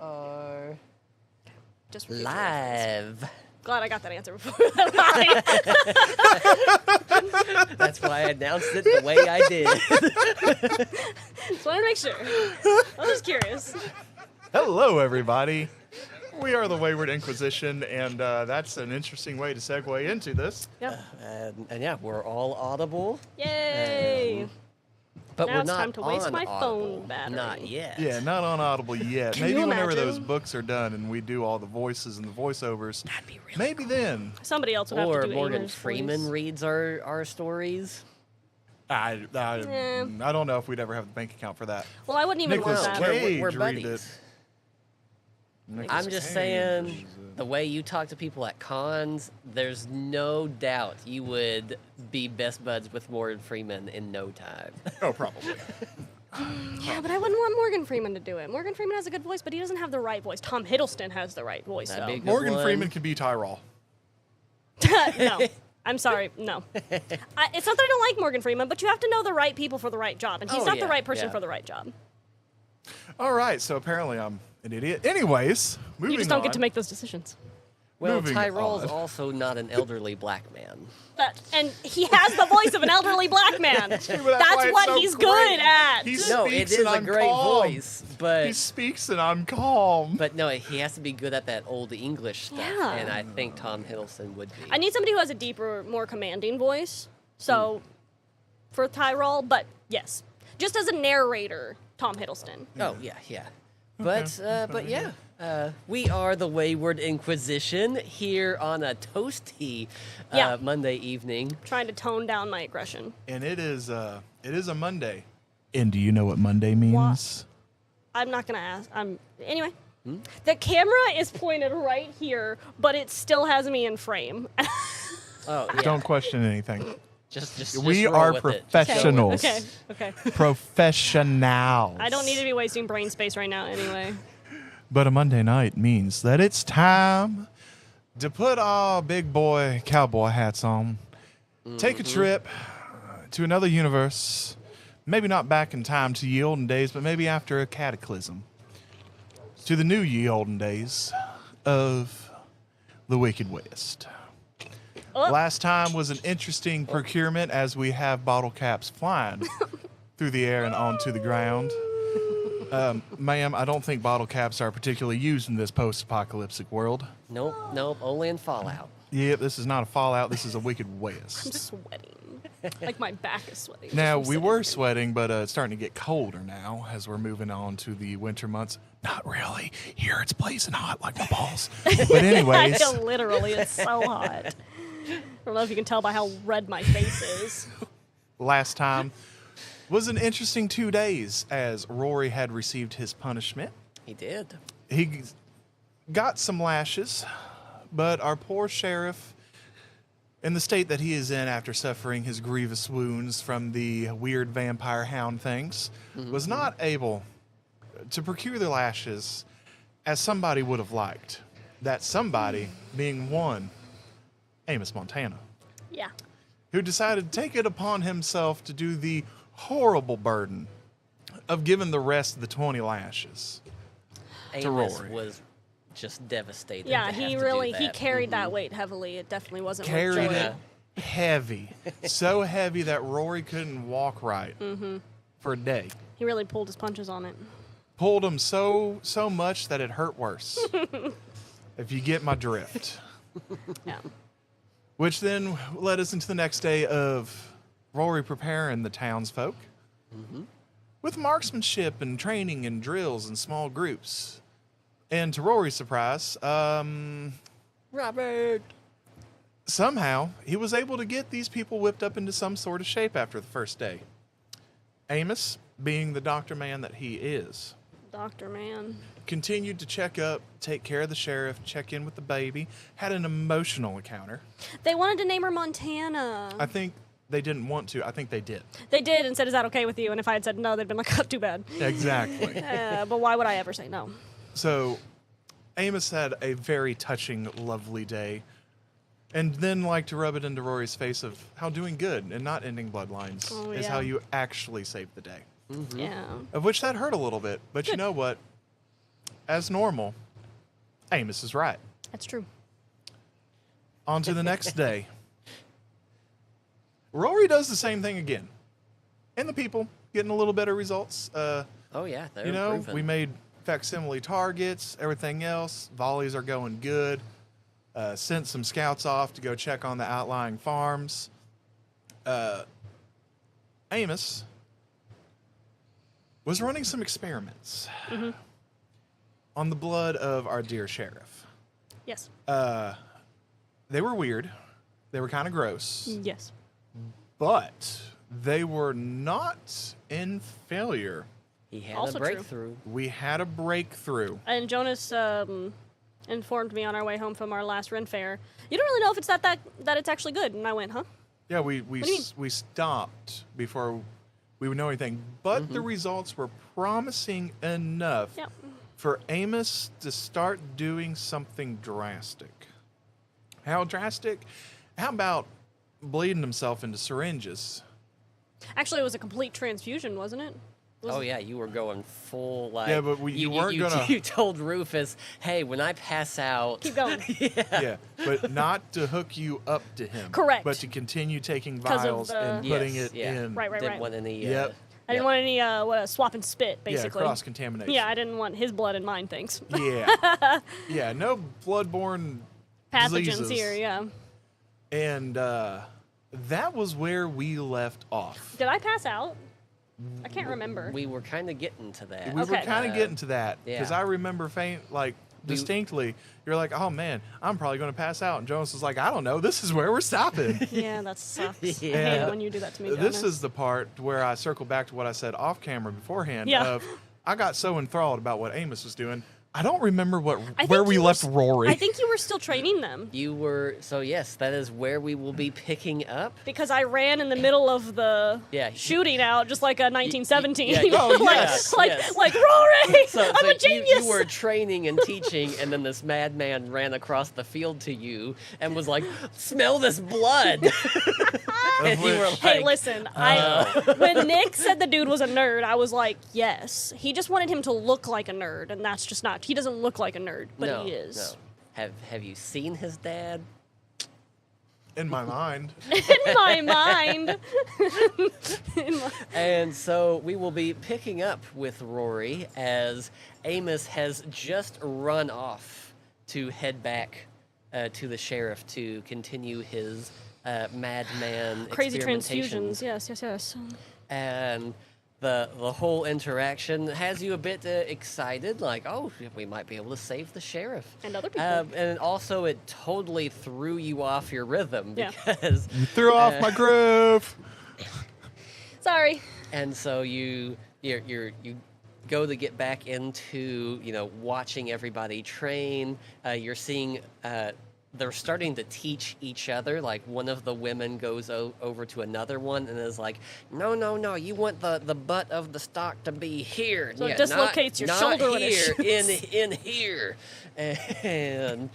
Are Just for future live. Glad I got that answer before. That's why I announced it the way I did. Just wanted to make sure. I'm just curious. Hello, everybody. We are the Wayward Inquisition, and that's an interesting way to segue into this. Yep. And yeah, we're all audible. Yay! But Now we're it's not time to waste on my Audible. phone battery. Not yet. Yeah, not on Audible yet. Can Maybe you whenever imagine? those books are done and we do all the voices and the voiceovers. That'd be really Maybe cool. then. Somebody else would have Or to do Morgan Amos' Freeman voice. reads our stories. I don't know if we'd ever have the bank account for that. Well, I wouldn't even Nicolas want that. Cage. We're read buddies. it. I'm just saying, the way you talk to people at cons, there's no doubt you would be best buds with Morgan Freeman in no time. Oh, probably. Yeah, but I wouldn't want Morgan Freeman to do it. Morgan Freeman has a good voice, but he doesn't have the right voice. Tom Hiddleston has the right voice, That'd though. be good. Morgan one. Freeman can be Tyrell. No. I'm sorry, no. It's not that I don't like Morgan Freeman, but you have to know the right people for the right job, and he's Oh, not yeah, the right person yeah. for the right job. All right, so apparently I'm an idiot. Anyways, moving You just don't on. get to make those decisions. Well, Moving Tyrell's on. also not an elderly black man. And he has the voice of an elderly black man. That's That's why it's what so he's great. good at. He No, it speaks is and a I'm great calm. voice, but He speaks and I'm calm. but no, he has to be good at that old English stuff, Yeah. and I think Tom Hiddleston would be. I need somebody who has a deeper, more commanding voice. So, for Tyrell, but yes. Just as a narrator, Tom Hiddleston. Oh yeah, yeah. But yeah, we are the Wayward Inquisition here on a toasty Yeah. Monday evening. Trying to tone down my aggression. And it is a Monday. And do you know what Monday means? I'm not going to ask. Anyway. The camera is pointed right here, but it still has me in frame. Oh yeah. Don't question anything. Just We roll are with it. professionals. Okay. Professionals. I don't need to be wasting brain space right now anyway. But a Monday night means that it's time to put our big boy cowboy hats on, take a trip to another universe, maybe not back in time to ye olden days, but maybe after a cataclysm, to the new ye olden days of the Wicked West. Oh. Last time was an interesting procurement as we have bottle caps flying through the air and onto the ground. Ma'am, I don't think bottle caps are particularly used in this post-apocalyptic world. Nope, only in Fallout. Yep, this is not a Fallout. This is a Wicked I'm West. sweating. Like my back is sweating. Now, just from we sitting were here. sweating, but it's starting to get colder now as we're moving on to the winter months. Not really. Here it's blazing hot like my balls. But anyways, I know, literally, it's so hot. I don't know if you can tell by how red my face is. last time was an interesting 2 days as Roary had received his punishment. He did. He got some lashes, but our poor sheriff, in the state that he is in after suffering his grievous wounds from the weird vampire hound things, was not able to procure the lashes as somebody would have liked. That somebody being one, Amos Montana, Yeah. who decided to take it upon himself to do the horrible burden of giving the rest of the 20 lashes. Amos Roary. was just devastated. Yeah, to have he to really, do he that. carried that weight heavily. It definitely wasn't like Carried joy. it heavy. So heavy that Roary couldn't walk right for a day. He really pulled his punches on it. Pulled him so much that it hurt worse. If you get my drift. Yeah. Which then led us into the next day of Roary preparing the townsfolk with marksmanship and training and drills in small groups. And to Roary's surprise, Robert. somehow he was able to get these people whipped up into some sort of shape after the first day. Amos, being the doctor man that he is, Doctor, man. Continued to check up, take care of the sheriff, check in with the baby. Had an emotional encounter. They wanted to name her Montana. I think they didn't want to. I think they did. They did and said, "Is that okay with you?" And if I had said no, they'd been like, "Oh, too bad." Exactly. But why would I ever say no? So Amos had a very touching, lovely day. And then like to rub it into Rory's face of how doing good and not ending bloodlines is how you actually save the day. Mm-hmm. Yeah. Of which that hurt a little bit. But you know what? As normal, Amos is right. That's true. On to the next day. Roary does the same thing again. And the people getting a little better results. Oh yeah, they're You know, improving. we made facsimile targets, everything else. Volleys are going good. Sent some scouts off to go check on the outlying farms. Amos was running some experiments on the blood of our dear sheriff. Yes. They were weird. They were kind of gross. Yes. But they were not in failure. He had Also a true. breakthrough. We had a breakthrough. And Jonas informed me on our way home from our last Ren fair. You don't really know if it's that it's actually good. And I went, huh? Yeah, we do you mean? we stopped before we would know anything. But the results were promising enough Yeah. for Amos to start doing something drastic. How drastic? How about bleeding himself into syringes? Actually, it was a complete transfusion, wasn't it? Oh yeah, you were going full like. Yeah, but you weren't gonna- You told Rufus, "Hey, when I pass out, Keep going. Yeah, but not to hook you up to him. Correct. But to continue taking 'Cause of vials the- and Yes, putting it yeah. in. Right. didn't want any." Yep. I didn't want any swap and spit, basically. Yeah, cross contamination. Yeah, I didn't want his blood and mine things. Yeah. Yeah, no bloodborne Pathogens diseases. here, yeah. And that was where we left off. Did I pass out? I can't remember. We were kind of getting to that. We were Okay. kind of getting to that because yeah. I remember distinctly. You're like, "Oh man, I'm probably going to pass out," and Jonas was like, "I don't know. This is where we're stopping." Yeah, that sucks. I hate Yeah. it when you do that to me, Jonas. This is the part where I circle back to what I said off camera beforehand. Yeah. Of I got so enthralled about what Amos was doing. I don't remember I where think we you were left Roary. I think you were still training them You were so yes, that is where we will be picking up. because I ran in the middle of the Yeah. shooting out just like a 1917. yeah, yeah. Oh, like, yes. like, Yes. like Roary, So, I'm a genius. You were training and teaching, and then this madman ran across the field to you and was like, "Smell this blood!" and you were like, Hey, listen, when Nick said the dude was a nerd, I was like, yes. He just wanted him to look like a nerd, and that's just not. He doesn't look like a nerd, but no, he is. No. Have you seen his dad? in my mind. In my mind. And so we will be picking up with Roary as Amos has just run off to head back to the sheriff to continue his madman Crazy experimentations. transfusions. Yes. And the whole interaction has you a bit excited, like, oh, we might be able to save the sheriff. And other people. And also, it totally threw you off your rhythm Yeah. because, You threw off my groove. Sorry. and so you go to get back into watching everybody train. You're seeing. They're starting to teach each other. Like one of the women goes over to another one and is like, "No, you want the butt of the stock to be here. So it Yeah, dislocates your not shoulder when it here, shoots." in here." And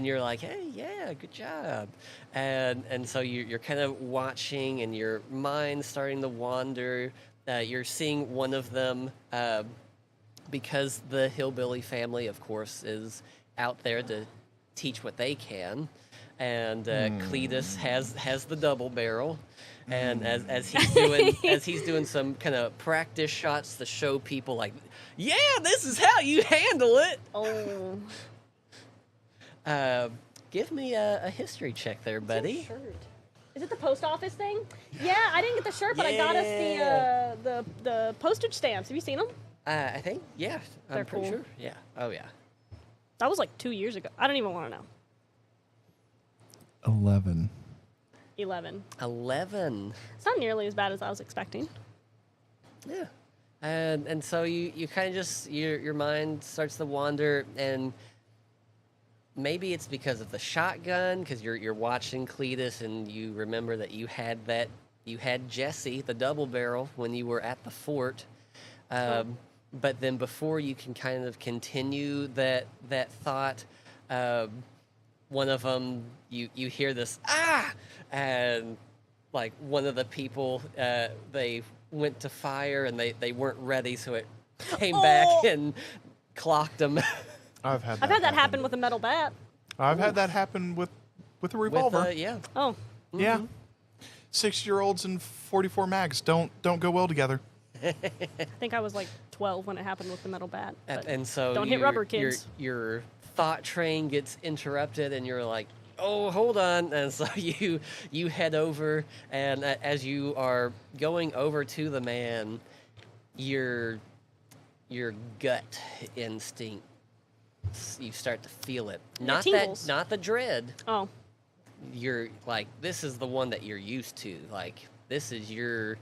you're like, "Hey, yeah, good job." And so you're kind of watching, and your mind's starting to wander. You're seeing one of them because the hillbilly family, of course, is out there to teach what they can, and Cletus has the double barrel, and as he's doing some kind of practice shots to show people like, yeah, this is how you handle it. Oh. Give me a history check there, buddy. Shirt. Is it the post office thing? Yeah, I didn't get the shirt, but I got us the postage stamps. Have you seen them? I think, yeah, They're I'm pretty cool. sure. Yeah. Oh yeah. That was like 2 years ago. I don't even want to know. 11. 11. 11. It's not nearly as bad as I was expecting. Yeah. And so you kind of just your mind starts to wander, and maybe it's because of the shotgun, because you're watching Cletus and you remember that you had Jesse the double barrel when you were at the fort. But then before you can kind of continue that thought, one of them you hear this and like one of the people they went to fire and they weren't ready, so it came back and clocked them. I've had that happen with a metal bat. I've had that happen with a revolver. Yeah. Oh, Yeah. 6-year-olds and 44 mags don't go well together. I think I was like 12 when it happened with the metal bat. but And so don't hit rubber, kids. Your thought train gets interrupted, and you're like, "Oh, hold on!" And so you head over, and as you are going over to the man, your gut instinct, you start to feel it. Not tingles. not the dread. Oh, You're like, this is the one that you're used to. Like, this is your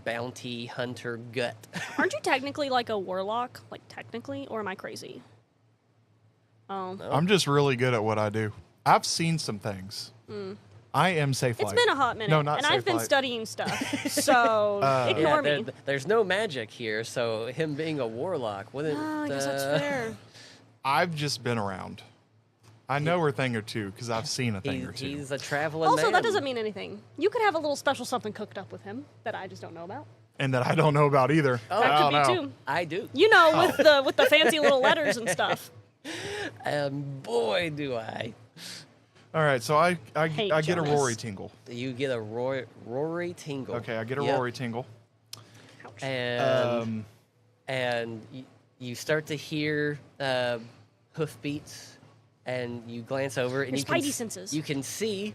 bounty hunter gut. aren't you technically like a warlock? Like technically, or am I crazy? Oh, I'm just really good at what I do. I've seen some things. I am safe it's light. been a hot minute, No, not and safe I've been light. studying stuff. So ignore me. There's no magic here, so him being a warlock wouldn't. I guess that's fair. I've just been around. I know a thing or two because I've seen a thing or two. He's a traveling Also, man. that doesn't mean anything. You could have a little special something cooked up with him that I just don't know about. And that I don't know about either. Oh, I That don't could be know. too. I do. You know, with the fancy little letters and stuff. Boy, do I. All right, so I Hate get a Jonas. Roary tingle. You get a Roary tingle. Okay, I get a Yep. Roary tingle. Ouch. And you start to hear hoofbeats, and you glance over, and Your you can spidey senses. you can see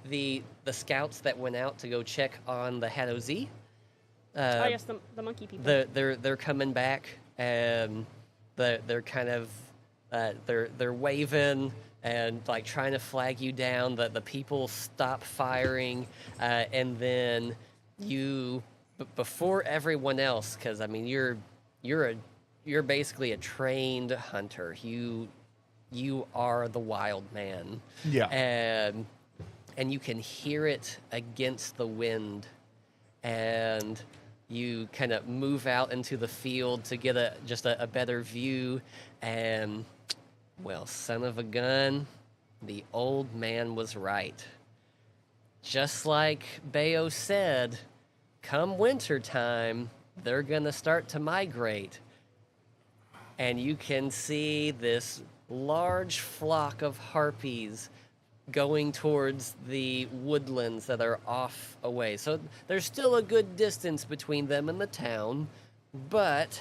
the scouts that went out to go check on the Hato Z. Oh yes, the monkey people. They're coming back, and they're kind of they're waving and like trying to flag you down. The people stop firing, and then before everyone else, because I mean you're basically a trained hunter. You are the wild man. Yeah. And you can hear it against the wind, and you kind of move out into the field to get a better view, and well, son of a gun, the old man was right. Just like Bayo said, come wintertime, they're gonna start to migrate. And you can see this large flock of harpies going towards the woodlands that are off away. So there's still a good distance between them and the town, but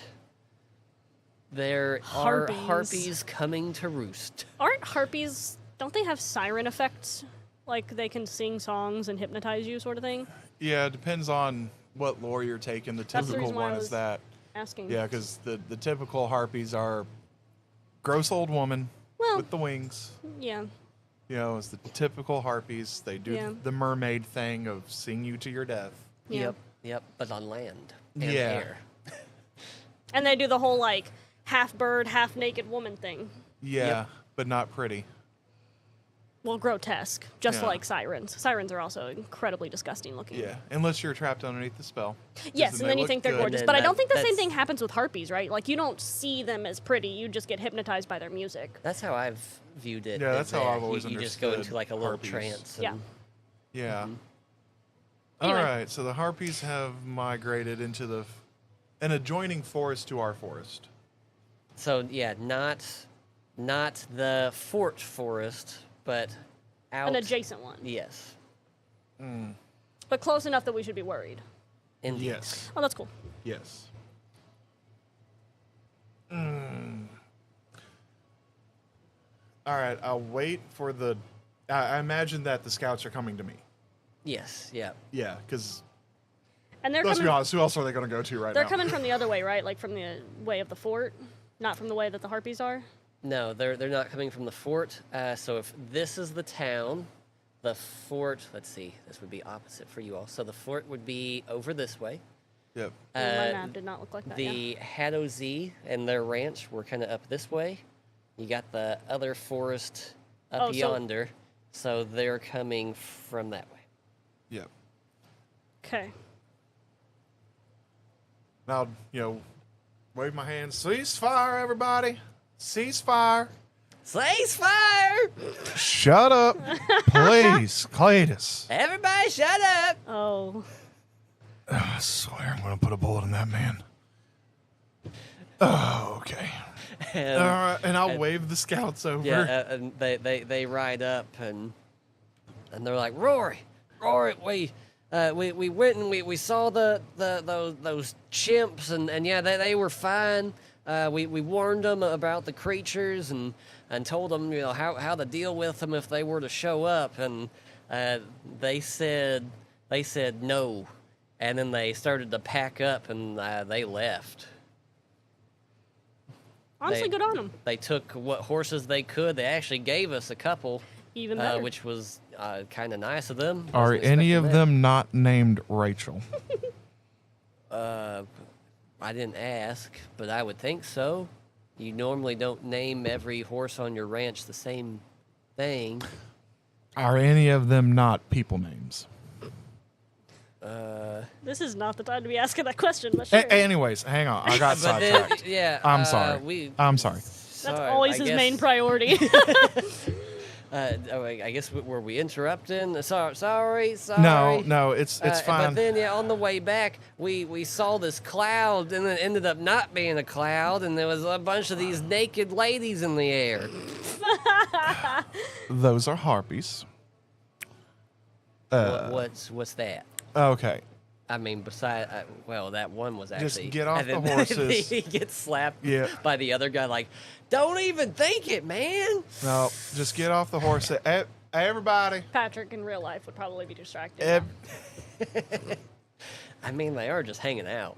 there are Harpies. harpies coming to roost. Aren't harpies? Don't they have siren effects? Like they can sing songs and hypnotize you, sort of thing. Yeah, it depends on what lore you're taking. The That's the typical reason why I one was is that. Asking. Yeah, because the typical harpies are gross old woman Well- with the wings. Yeah. You know, it's the typical harpies. They do Yeah. the mermaid thing of sing you to your death. Yeah. Yep, but on land and Yeah. air. And they do the whole like half bird, half naked woman thing. Yeah, Yep. but not pretty. Well, grotesque, just Yeah. like sirens. Sirens are also incredibly disgusting looking. Yeah, unless you're trapped underneath the spell. 'Cause Yes, and then they you look think they're good. gorgeous. then But I don't that- think the same that's- thing happens with harpies, right? Like you don't see them as pretty; you just get hypnotized by their music. That's how I've viewed it. Yeah, is that's how that I've always you just go into understood like a little harpies. trance. Yeah. And, Yeah. Anyway. All right, so the harpies have migrated into an adjoining forest to our forest. So yeah, not the fort forest, but out. An adjacent one, Yes. but close enough that we should be worried. Indeed. Yes. Oh, that's cool. Yes. All right, I'll wait for the. I imagine that the scouts are coming to me. Yes. Yeah. Yeah, because And they're let's be coming. honest, who else are they going to go to right They're now? coming from the other way, right? Like from the way of the fort, not from the way that the harpies are. No, they're not coming from the fort. So if this is the town, the fort. Let's see. This would be opposite for you all. So the fort would be over this way, Yep. My map did not look like that. The Hadozi and their ranch were kind of up this way. You got the other forest up yonder, so they're coming from that way. Yep. Okay. Now, wave my hands. Ceasefire, everybody. Ceasefire. Ceasefire! Shut up, please, Cletus. Everybody shut up! Oh. I swear I'm going to put a bullet in that man. Oh, okay. And, All right, and I'll wave the scouts over. yeah, and they ride up and they're like, Roary, we went and we saw those chimps and yeah, they were fine. We warned them about the creatures and told them how to deal with them if they were to show up, and they said no, and then they started to pack up and they left. Honestly, good on them. They took what horses they could. They actually gave us a couple, Even better. which was kind of nice of them. Are Wasn't any of expecting them not named Rachel? that. I didn't ask, but I would think so. You normally don't name every horse on your ranch the same thing. Are any of them not people names? This is not the time to be asking that question, but sure. Anyways, hang on. I got But then, sidetracked. yeah, I'm sorry. I'm sorry. That's always his main priority. I guess were we interrupting? Sorry. No, it's fine. But then, yeah, on the way back, we saw this cloud, and it ended up not being a cloud, and there was a bunch of these naked ladies in the air. Those are harpies. What's that? Okay. I mean, besides, that one was actually. Just get off and the then horses. He gets slapped Yeah. by the other guy, like, don't even think it, man. No, just get off the horse. Everybody. Patrick in real life would probably be distracted. I mean, they are just hanging out,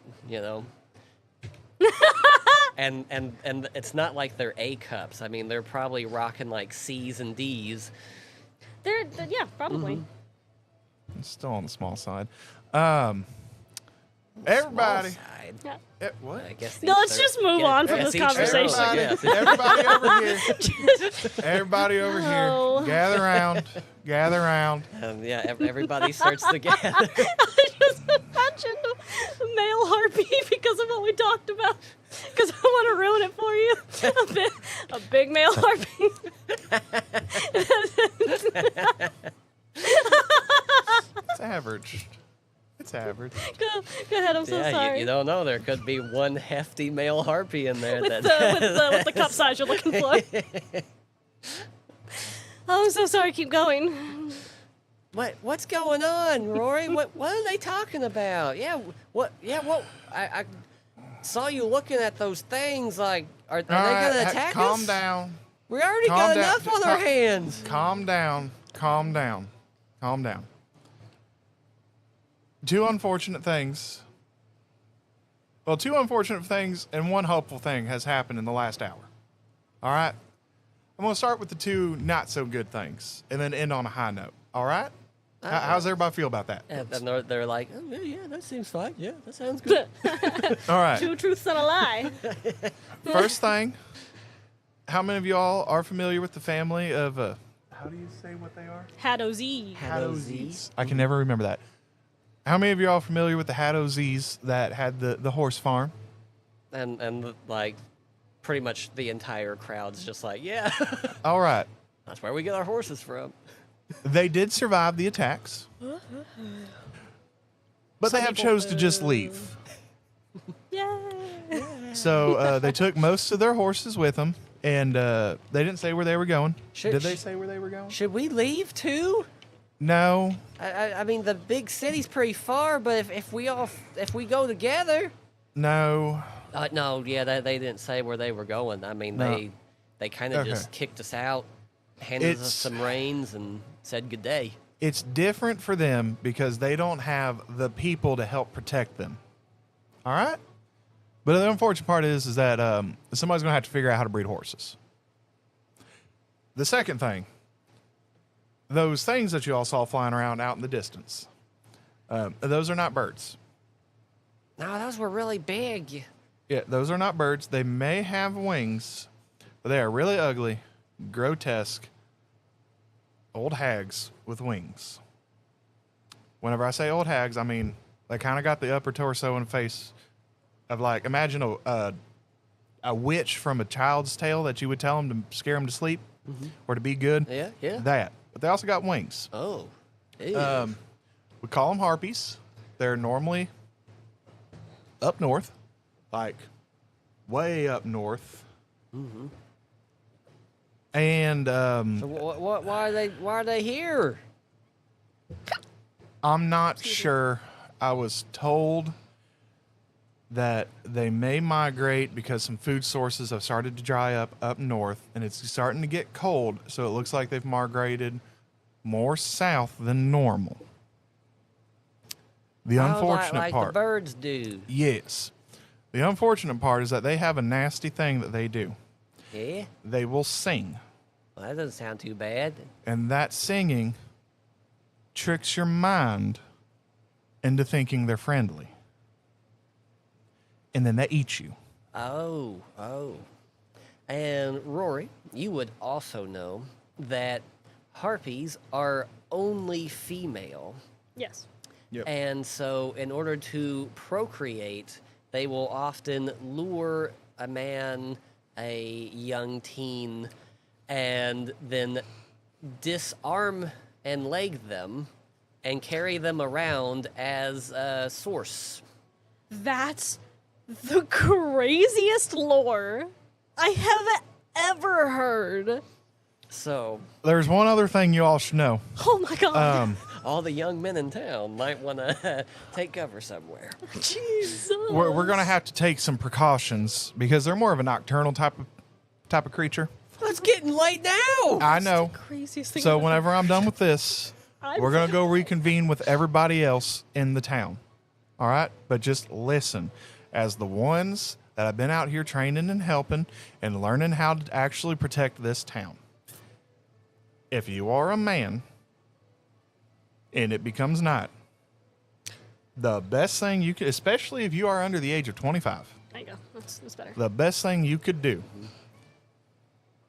and it's not like they're A cups. I mean, they're probably rocking like C's and D's. They're yeah, probably. Mm-hmm. It's still on the small side. Everybody. Small side. Yeah. What? I guess No, let's just move on from this conversation. Everybody over here. Everybody over Oh. here. Gather around. Yeah, everybody starts to gather. I just imagined a male harpy because of what we talked about. Because I want to ruin it for you. A big male harpy. It's average. Go ahead. I'm so sorry. You don't know. There could be one hefty male harpy in there. with the cup size you're looking for. Oh, I'm so sorry. Keep going. What's going on, Roary? What are they talking about? Yeah, what? I saw you looking at those things. Like, are they going to attack us? Calm down. We already Calm got down. enough on our hands. Calm down. Two unfortunate things and one hopeful thing has happened in the last hour. All right? I'm going to start with the two not so good things and then end on a high note. All right? How's everybody feel about that? And they're like, oh, yeah, that seems fine. Yeah, that sounds good. All right. Two truths and a lie. First thing, how many of y'all are familiar with the family of, how do you say what they are? Hadozee. Hadozee. I can never remember that. How many of y'all are familiar with the Hadozees that had the horse farm? And like, pretty much the entire crowd's just like, yeah, All right. that's where we get our horses from. They did survive the attacks, but they have chose to just leave. Yay. So they took most of their horses with them, and they didn't say where they were going. Should- Did they say where they were going? Should we leave too? No. I mean, the big city's pretty far, but if we go together. No. No, yeah, they didn't say where they were going. I mean, No. they kind of Okay. just kicked us out, handed us It's- some reins, and said good day. It's different for them because they don't have the people to help protect them. All right? But the unfortunate part is that somebody's going to have to figure out how to breed horses. The second thing, those things that you all saw flying around out in the distance, those are not birds. No, those were really big. Yeah, those are not birds. They may have wings, but they are really ugly, grotesque, old hags with wings. Whenever I say old hags, I mean they kind of got the upper torso and face of, like, imagine a witch from a child's tale that you would tell them to scare them to sleep or to be good. Yeah, yeah. That. But they also got wings. Oh. Ew. We call them harpies. They're normally up north, like way up north. Mm-hmm. And So why are they here? I'm not sure. I was told that they may migrate because some food sources have started to dry up north, and it's starting to get cold, so it looks like they've migrated more south than normal. The unfortunate like part. the birds do. Yes. The unfortunate part is that they have a nasty thing that they do. Yeah? They will sing, Well, that doesn't sound too bad. and that singing tricks your mind into thinking they're friendly. And then they eat you. Oh. And Roary, you would also know that harpies are only female. Yes. Yep. And so, in order to procreate, they will often lure a man, a young teen, and then disarm and leg them and carry them around as a source. That's the craziest lore I have ever heard. So, There's one other thing you all should know. Oh my god. all the young men in town might want to take cover somewhere. Jesus. We're going to have to take some precautions because they're more of a nocturnal type of creature. Well, it's getting late now. I know. Craziest thing. So I've whenever I'm done with this, I'm- we're going to go reconvene with everybody else in the town. All right? But just listen. As the ones that have been out here training and helping and learning how to actually protect this town. If you are a man and it becomes night, the best thing you could, especially if you are under the age of 25, There you go. That's better. the best thing you could do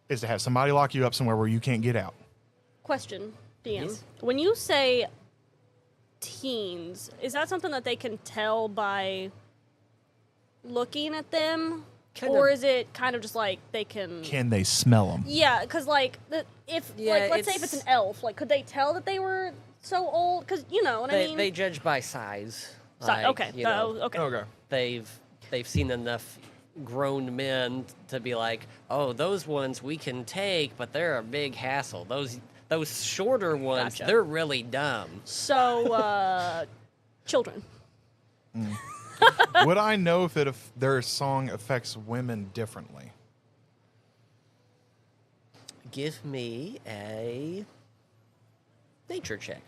is to have somebody lock you up somewhere where you can't get out. Question, DM. Yes? When you say teens, is that something that they can tell by looking at them? Kind or of. is it kind of just like they can... Can they smell them? Yeah, because like, Yeah, like, let's say if it's an elf, like, could they tell that they were so old? Because, you know what I mean? They judge by size. Okay. you know, Okay. they've seen enough grown men to be like, oh, those ones we can take, but they're a big hassle. Those shorter ones, Gotcha. they're really dumb. So, children. Would I know if their song affects women differently? Give me a nature check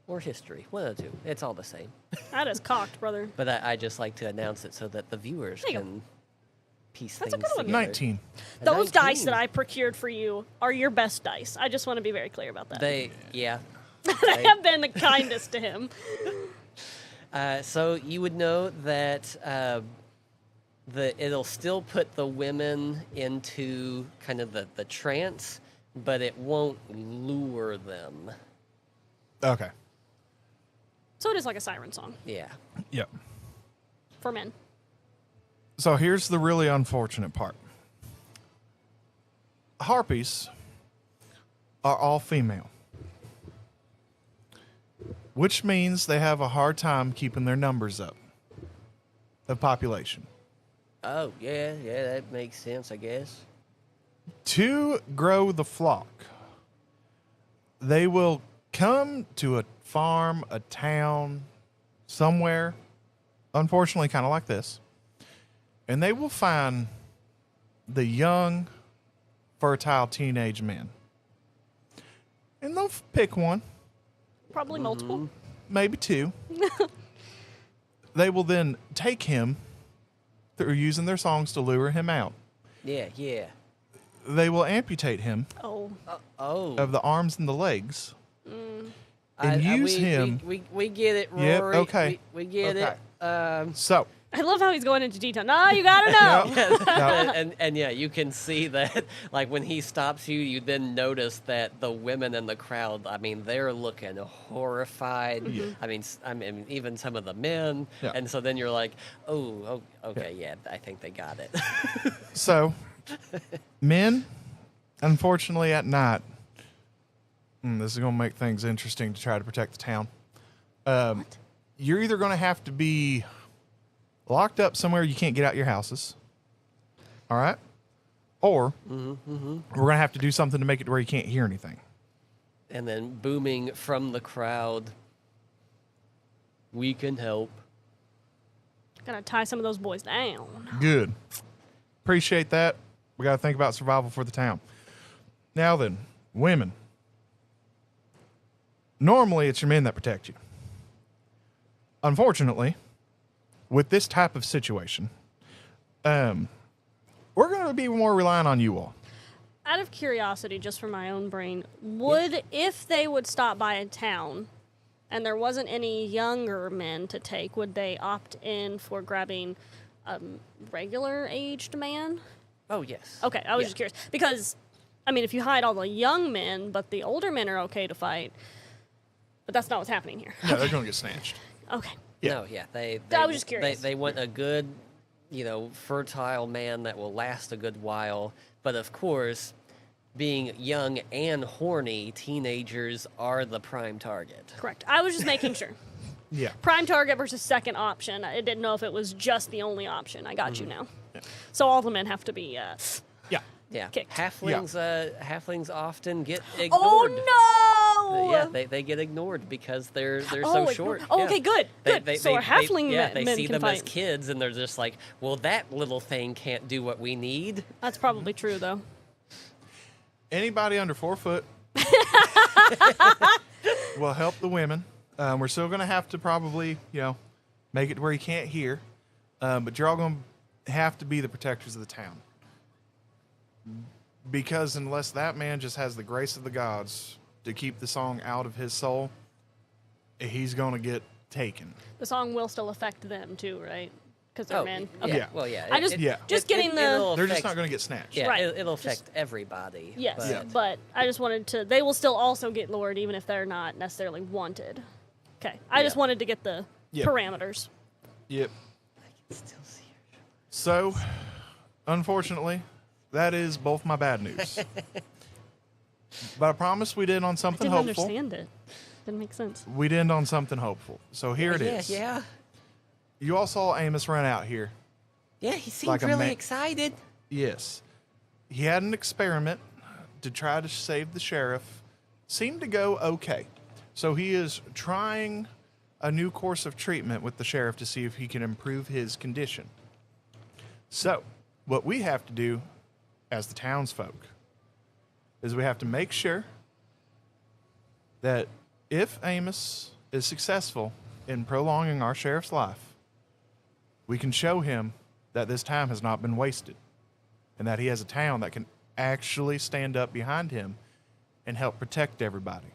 or history, one of the two. It's all the same. That is cocked, brother. But I just like to announce it so that the viewers There you go. can piece That's a things good one. together. 19. A Those dice 19. that I procured for you are your best dice. I just want to be very clear about that. Yeah. They have been the kindest to him. So you would know that it'll still put the women into kind of the trance, but it won't lure them. Okay. So it is like a siren song Yeah. Yep. for men. So here's the really unfortunate part. Harpies are all female, which means they have a hard time keeping their numbers up of population. Oh, yeah, that makes sense, I guess. To grow the flock, they will come to a farm, a town, somewhere, unfortunately kind of like this, and they will find the young, fertile teenage men. And they'll pick one, Probably multiple. maybe two. They will then take him through using their songs to lure him out. Yeah. They will amputate him Oh. Oh. of the arms and the legs and use him. We get it, Rory. Yep, okay. We get Okay. it. So, I love how he's going into detail. No, you gotta know. no, and yeah, you can see that, like, when he stops you, you then notice that the women in the crowd, I mean, they're looking horrified. I mean, even some of the men. Yeah. And so then you're like, oh, okay, yeah, I think they got it. so men, unfortunately, at night, this is going to make things interesting to try to protect the town. You're either going to have to be locked up somewhere you can't get out your houses, all right? Or we're going to have to do something to make it to where you can't hear anything. And then booming from the crowd, we can help. Gotta tie some of those boys down. Good. Appreciate that. We got to think about survival for the town. Now then, women. Normally, it's your men that protect you. Unfortunately, with this type of situation, we're going to be more reliant on you all. Out of curiosity, just for my own brain, if they would stop by a town and there wasn't any younger men to take, would they opt in for grabbing a regular aged man? Oh, yes. Okay, I was just curious. Because, I mean, if you hide all the young men, but the older men are okay to fight, but that's not what's happening here. Yeah, they're going to get snatched. Okay. Yeah. No, yeah. They I was just curious. They want a good, fertile man that will last a good while. But of course, being young and horny, teenagers are the prime target. Correct. I was just making sure. Yeah. Prime target versus second option. I didn't know if it was just the only option. I got you now. Yeah. So all the men have to be Yeah. Yeah. kicked. Halflings often get ignored. Oh no! Yeah, they get ignored because they're so short. Oh, Yeah. okay, good. So our halfling they men see can them fight. as kids, and they're just like, well, that little thing can't do what we need. That's probably true, though. Anybody under 4 foot will help the women. We're still going to have to probably, make it to where you can't hear. But you're all going to have to be the protectors of the town. Because unless that man just has the grace of the gods to keep the song out of his soul, he's going to get taken. The song will still affect them, too, right? Because they're men. Okay. Yeah. Well, yeah. I just getting it'll They're just affect- not going to get snatched. Yeah, Right. it'll affect everybody. Yes, but- Yeah. but I just wanted to. They will still also get lured, even if they're not necessarily wanted. Okay, I just Yeah. wanted to get the Yeah. parameters. Yep. Still see her. So, unfortunately, that is both my bad news. But I promise we'd end on something Didn't hopeful. understand it. Didn't make sense. We'd end on something hopeful. So here it is. Yeah. You all saw Amos run out here. Yeah, he seemed Like a really man- excited. Yes. He had an experiment to try to save the sheriff. Seemed to go okay. So he is trying a new course of treatment with the sheriff to see if he can improve his condition. So, what we have to do as the townsfolk is we have to make sure that if Amos is successful in prolonging our sheriff's life, we can show him that this time has not been wasted and that he has a town that can actually stand up behind him and help protect everybody.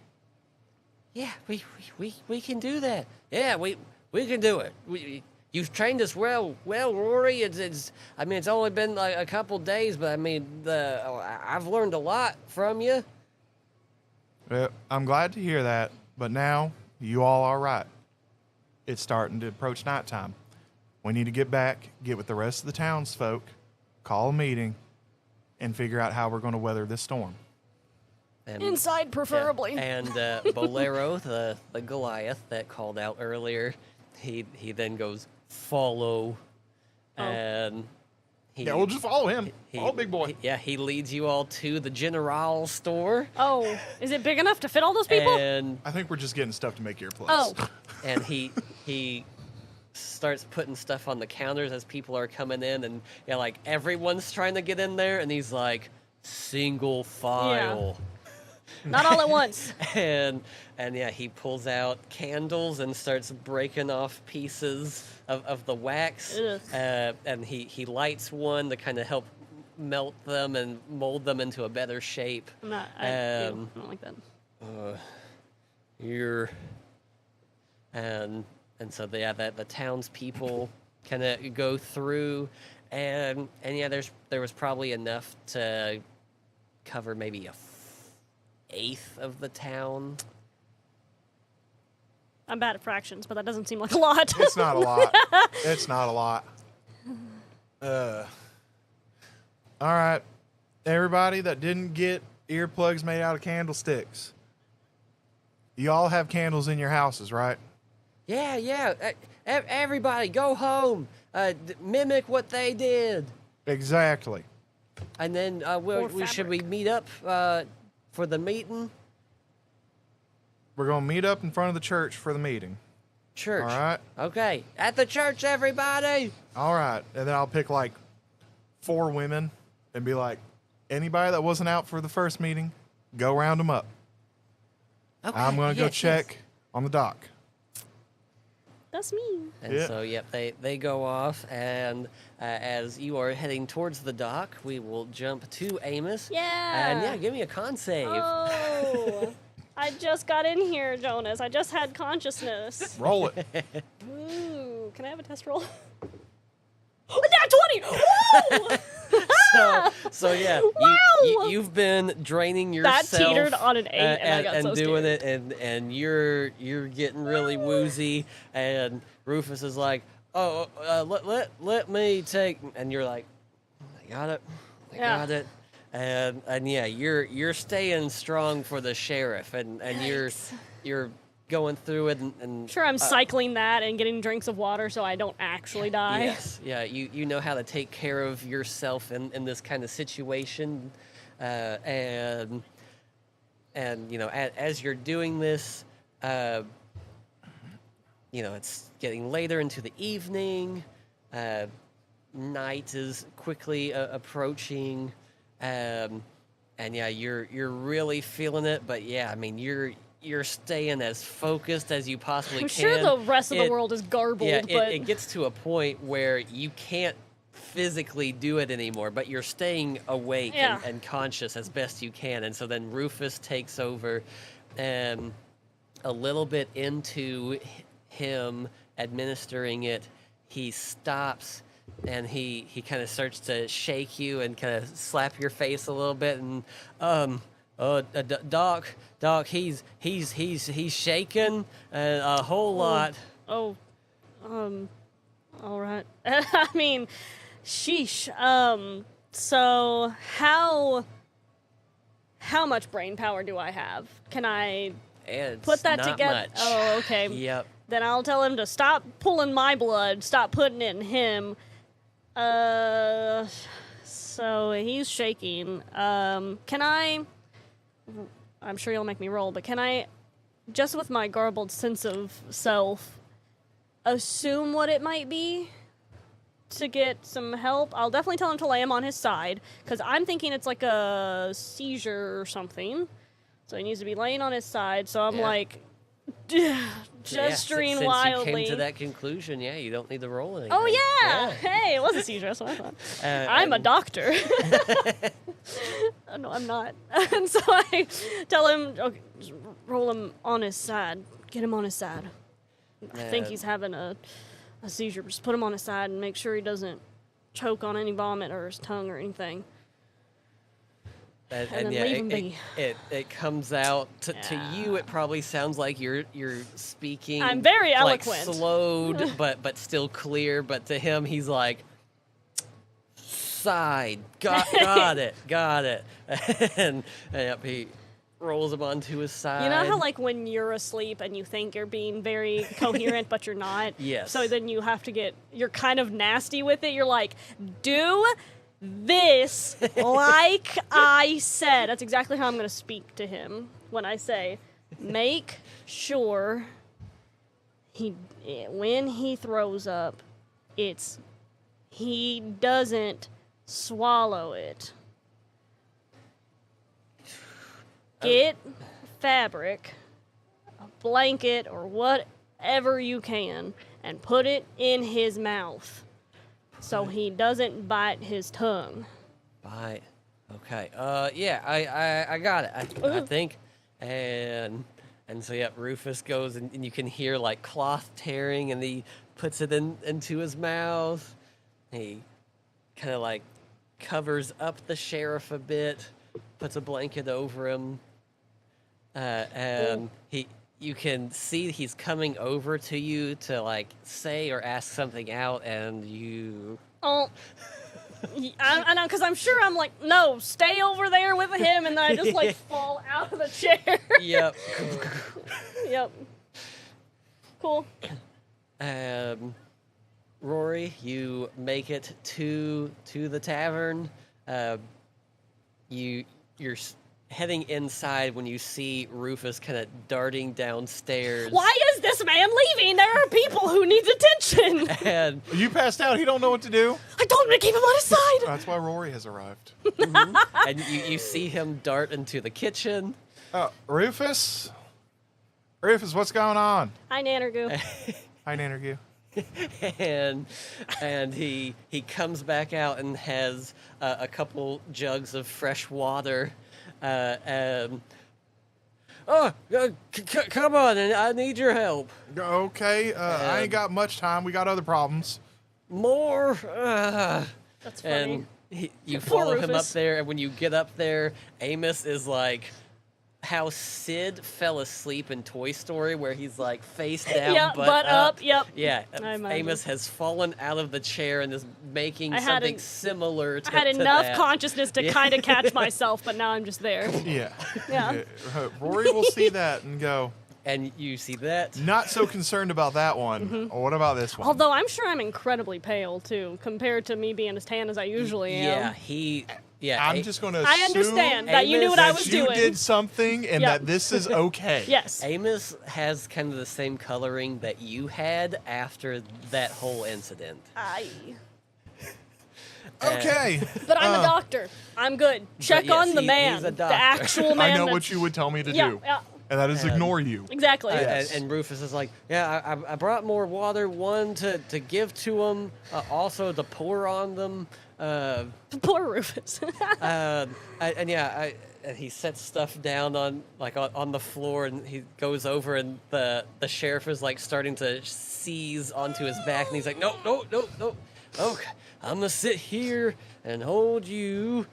Yeah, we can do that. Yeah, we can do it. You've trained us well, Roary. It's only been like a couple days, but I mean, I've learned a lot from you. Well, I'm glad to hear that, but now you all are right. It's starting to approach nighttime. We need to get back, get with the rest of the townsfolk, call a meeting, and figure out how we're going to weather this storm. And, Inside, preferably. Yeah. And Bolero, the Goliath that called out earlier, he then goes, follow, and Yeah, we'll just follow him. Follow big boy. He leads you all to the General store. Oh, is it big enough to fit all those people? And I think we're just getting stuff to make your place. Oh, and he starts putting stuff on the counters as people are coming in, and like everyone's trying to get in there, and he's like, single file. not all at once. And yeah, he pulls out candles and starts breaking off pieces of the wax. Ugh. And he lights one to kind of help melt them and mold them into a better shape. I don't like that. Here. And so the townspeople kind of go through, and yeah, there was probably enough to cover maybe a eighth of the town. I'm bad at fractions, but that doesn't seem like a lot. It's not a lot. It's not a lot. All right. Everybody that didn't get earplugs made out of candlesticks. You all have candles in your houses, right? Yeah. Everybody, go home. Mimic what they did. Exactly. And then should we meet up for the meeting? We're going to meet up in front of the church for the meeting. Church. All right. Okay. At the church, everybody. All right. And then I'll pick like 4 women and be like, anybody that wasn't out for the first meeting, go round them up. Okay. I'm going to go check on the dock. That's me. And Yeah. so, yep, they go off, and as you are heading towards the dock, we will jump to Amos. Yeah. And yeah, give me a con save. Oh, I just got in here, Jonas. I just had consciousness. Roll it. Ooh, can I have a test roll? Nat 20! Woo! So yeah, Wow! you've been draining That yourself. teetered on an 8, and I got and so doing scared. it, and you're getting really woozy, and Rufus is like, oh, let me take, and you're like, I got it, I got it. And yeah, you're staying strong for the sheriff, and you're going through it, and Sure, I'm cycling that and getting drinks of water so I don't actually die. yes, yeah, you know how to take care of yourself in this kind of situation, and you know, as you're doing this, you know, it's getting later into the evening, night is quickly approaching. And yeah, you're really feeling it, but yeah, I mean, you're staying as focused as you possibly I'm can. sure the rest of the world is garbled, Yeah, but it gets to a point where you can't physically do it anymore, but you're staying awake Yeah. and conscious as best you can. And so then Rufus takes over, and a little bit into him administering it, he stops. And he kind of starts to shake you and kind of slap your face a little bit, and Doc, he's shaking a whole lot. oh, all right. I mean, sheesh. So how much brain power do I have? Can I It's put that not together? much. Oh, okay. Yep. Then I'll tell him to stop pulling my blood, stop putting it in him. So he's shaking. Can I? I'm sure you'll make me roll, but can I, just with my garbled sense of self, assume what it might be to get some help? I'll definitely tell him to lay him on his side, because I'm thinking it's like a seizure or something. So he needs to be laying on his side. So I'm Yeah. like, gesturing since wildly. you came to that conclusion, yeah, you don't need to roll anything. Oh yeah! Hey, it was a seizure. That's what I thought. I'm a doctor. No, I'm not. And so I tell him, okay, just roll him on his side. Get him on his side. I think he's having a seizure. Just put him on his side and make sure he doesn't choke on any vomit or his tongue or anything. And then yeah, leave him be. it comes out to you. It probably sounds like you're speaking. I'm very like eloquent. slowed, but still clear. But to him, he's like, side, got it, and yep, he rolls him onto his side. You know how, like, when you're asleep and you think you're being very coherent, but you're not? Yes. So then you have to you're kind of nasty with it. You're like, do this like I said. That's exactly how I'm going to speak to him when I say, make sure when he throws up, he doesn't swallow it. Get fabric, a blanket, or whatever you can, and put it in his mouth so he doesn't bite his tongue. Bite. Okay. Yeah, I got it. I think. And And so, yeah, Rufus goes and you can hear like cloth tearing, and he puts it into his mouth. He kind of like covers up the sheriff a bit, puts a blanket over him, and you can see he's coming over to you to like say or ask something out, and you. Oh. I know, because I'm sure I'm like, no, stay over there with him, and then I just like fall out of the chair. Yep. Yep. Cool. Roary, you make it to the tavern. You're heading inside when you see Rufus kind of darting downstairs. Why is this man leaving? There are people who need attention. And You passed out. He don't know what to do. I told him to keep him on his side. That's why Roary has arrived. and you see him dart into the kitchen. Rufus? Rufus, what's going on? Hi, Nannergoo. Hi, Nannergoo. and he comes back out and has a couple jugs of fresh water. Come on, and I need your help. Okay, I ain't got much time. We got other problems. More. That's funny. And you Poor follow him up Rufus. there, and when you get up there, Amos is like how Sid fell asleep in Toy Story, where he's like face down, Yeah, butt up, yep. Yeah, I imagine. Amos has fallen out of the chair and is making I had something an- similar to I had to enough that. consciousness to kind of catch myself, but now I'm just there. Yeah. Yeah. Rory will see that and go, And you see that. not so concerned about that one. What about this one? Although I'm sure I'm incredibly pale, too, compared to me being as tan as I usually am. I'm just going to I understand that you knew Amos, what I that was you doing. did something and Yep. that this is okay. Yes. Amos has kind of the same coloring that you had after that whole incident. Aye. Okay. But I'm a doctor. I'm good. Check yes, on the he's man. a The doctor. actual man. I know that's- what you would tell me to Yeah, do. yeah. And that is ignore you. Exactly. Yes. And Rufus is like, yeah, I brought more water, one to give to them, also to pour on them. Poor Rufus. And he sets stuff down on the floor, and he goes over, and the sheriff is like starting to seize onto his back, and he's like, no. Okay, I'm gonna sit here and hold you.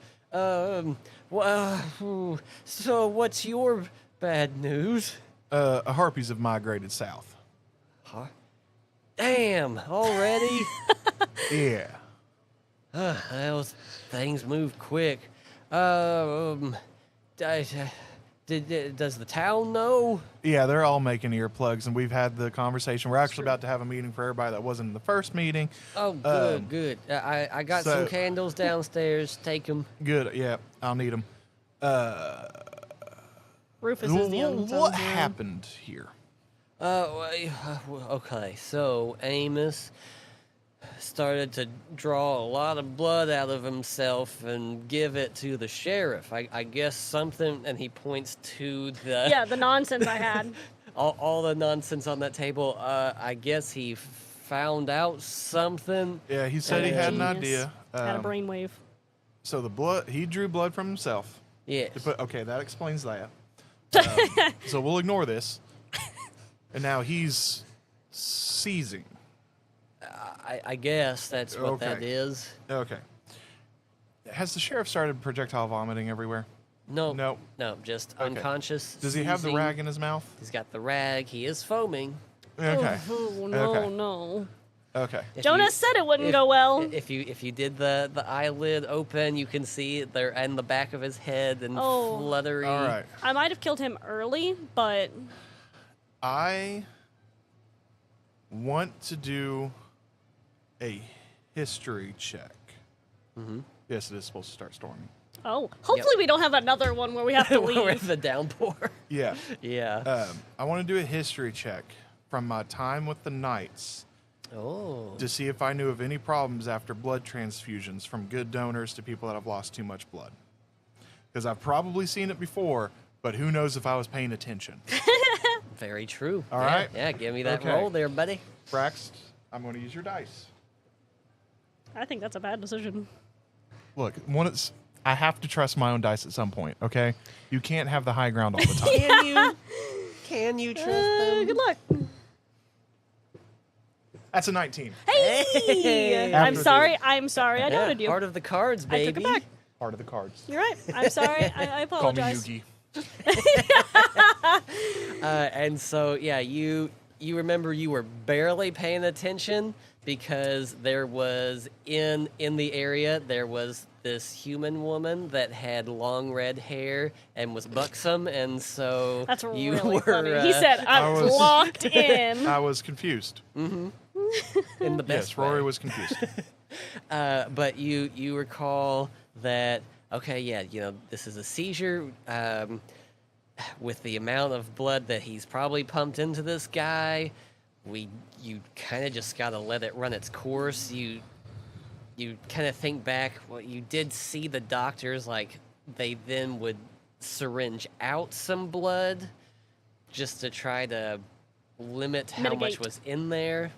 So what's your bad news? Harpies have migrated south. Huh? Damn, already? Yeah. Those things move quick. Does the town know? Yeah, they're all making earplugs, and we've had the conversation. We're actually about to have a meeting for everybody that wasn't in the first meeting. Oh, good, good. I got so- some candles downstairs. Take them. Good, yeah, I'll need them. Rufus is the young What son. happened here? Okay, so Amos started to draw a lot of blood out of himself and give it to the sheriff. I guess something, and he points to the Yeah, the nonsense I had. all the nonsense on that table. I guess he found out something. Yeah, he said he had an Genius. idea. Had a brainwave. So the blood, he drew blood from himself. Yes. But okay, that explains that. So we'll ignore this. And now he's seizing. I guess that's what that Okay. is. Okay. Has the sheriff started projectile vomiting everywhere? No. No. No, just Okay. unconscious. Does he have the seizing. rag in his mouth? He's got the rag. He is foaming. Okay. Oh, no, Okay. no. Okay. If Jonas you- said it wouldn't if- go well. If you did the eyelid open, you can see it there and the back of his head and Oh. fluttery. All right. I might have killed him early, but I want to do a history check. Mm-hmm. Yes, it is supposed to start storming. hopefully we don't have another one where we have to We're leave. the downpour. Yeah. Yeah. I want to do a history check from my time with the Knights Oh. to see if I knew of any problems after blood transfusions from good donors to people that have lost too much blood. Because I've probably seen it before, but who knows if I was paying attention. Very true. All Yeah, right. Yeah, give me that Okay. roll there, buddy. Brax, I'm going to use your dice. I think that's a bad decision. Look, I have to trust my own dice at some point, okay? You can't have the high ground all the time. Can you? Can you trust them? Good luck. That's a 19. Hey! After I'm sorry. I'm sorry. I doubted you. Part of the cards, I baby. took it back. Part of the cards. You're right. I'm sorry. I Call me apologize. Yugi. And so, yeah, you remember you were barely paying attention because there was in the area there was this human woman that had long red hair and was buxom, and so That's you really were funny. He said, "I'm I was- locked in." I was confused. in the best Yes, Roary way. was confused. But you recall that, okay, yeah, this is a seizure. With the amount of blood that he's probably pumped into this guy, you kind of just got to let it run its course. You kind of think back, well, you did see the doctors, like, they then would syringe out some blood just to try to limit how much Mitigate. was in there.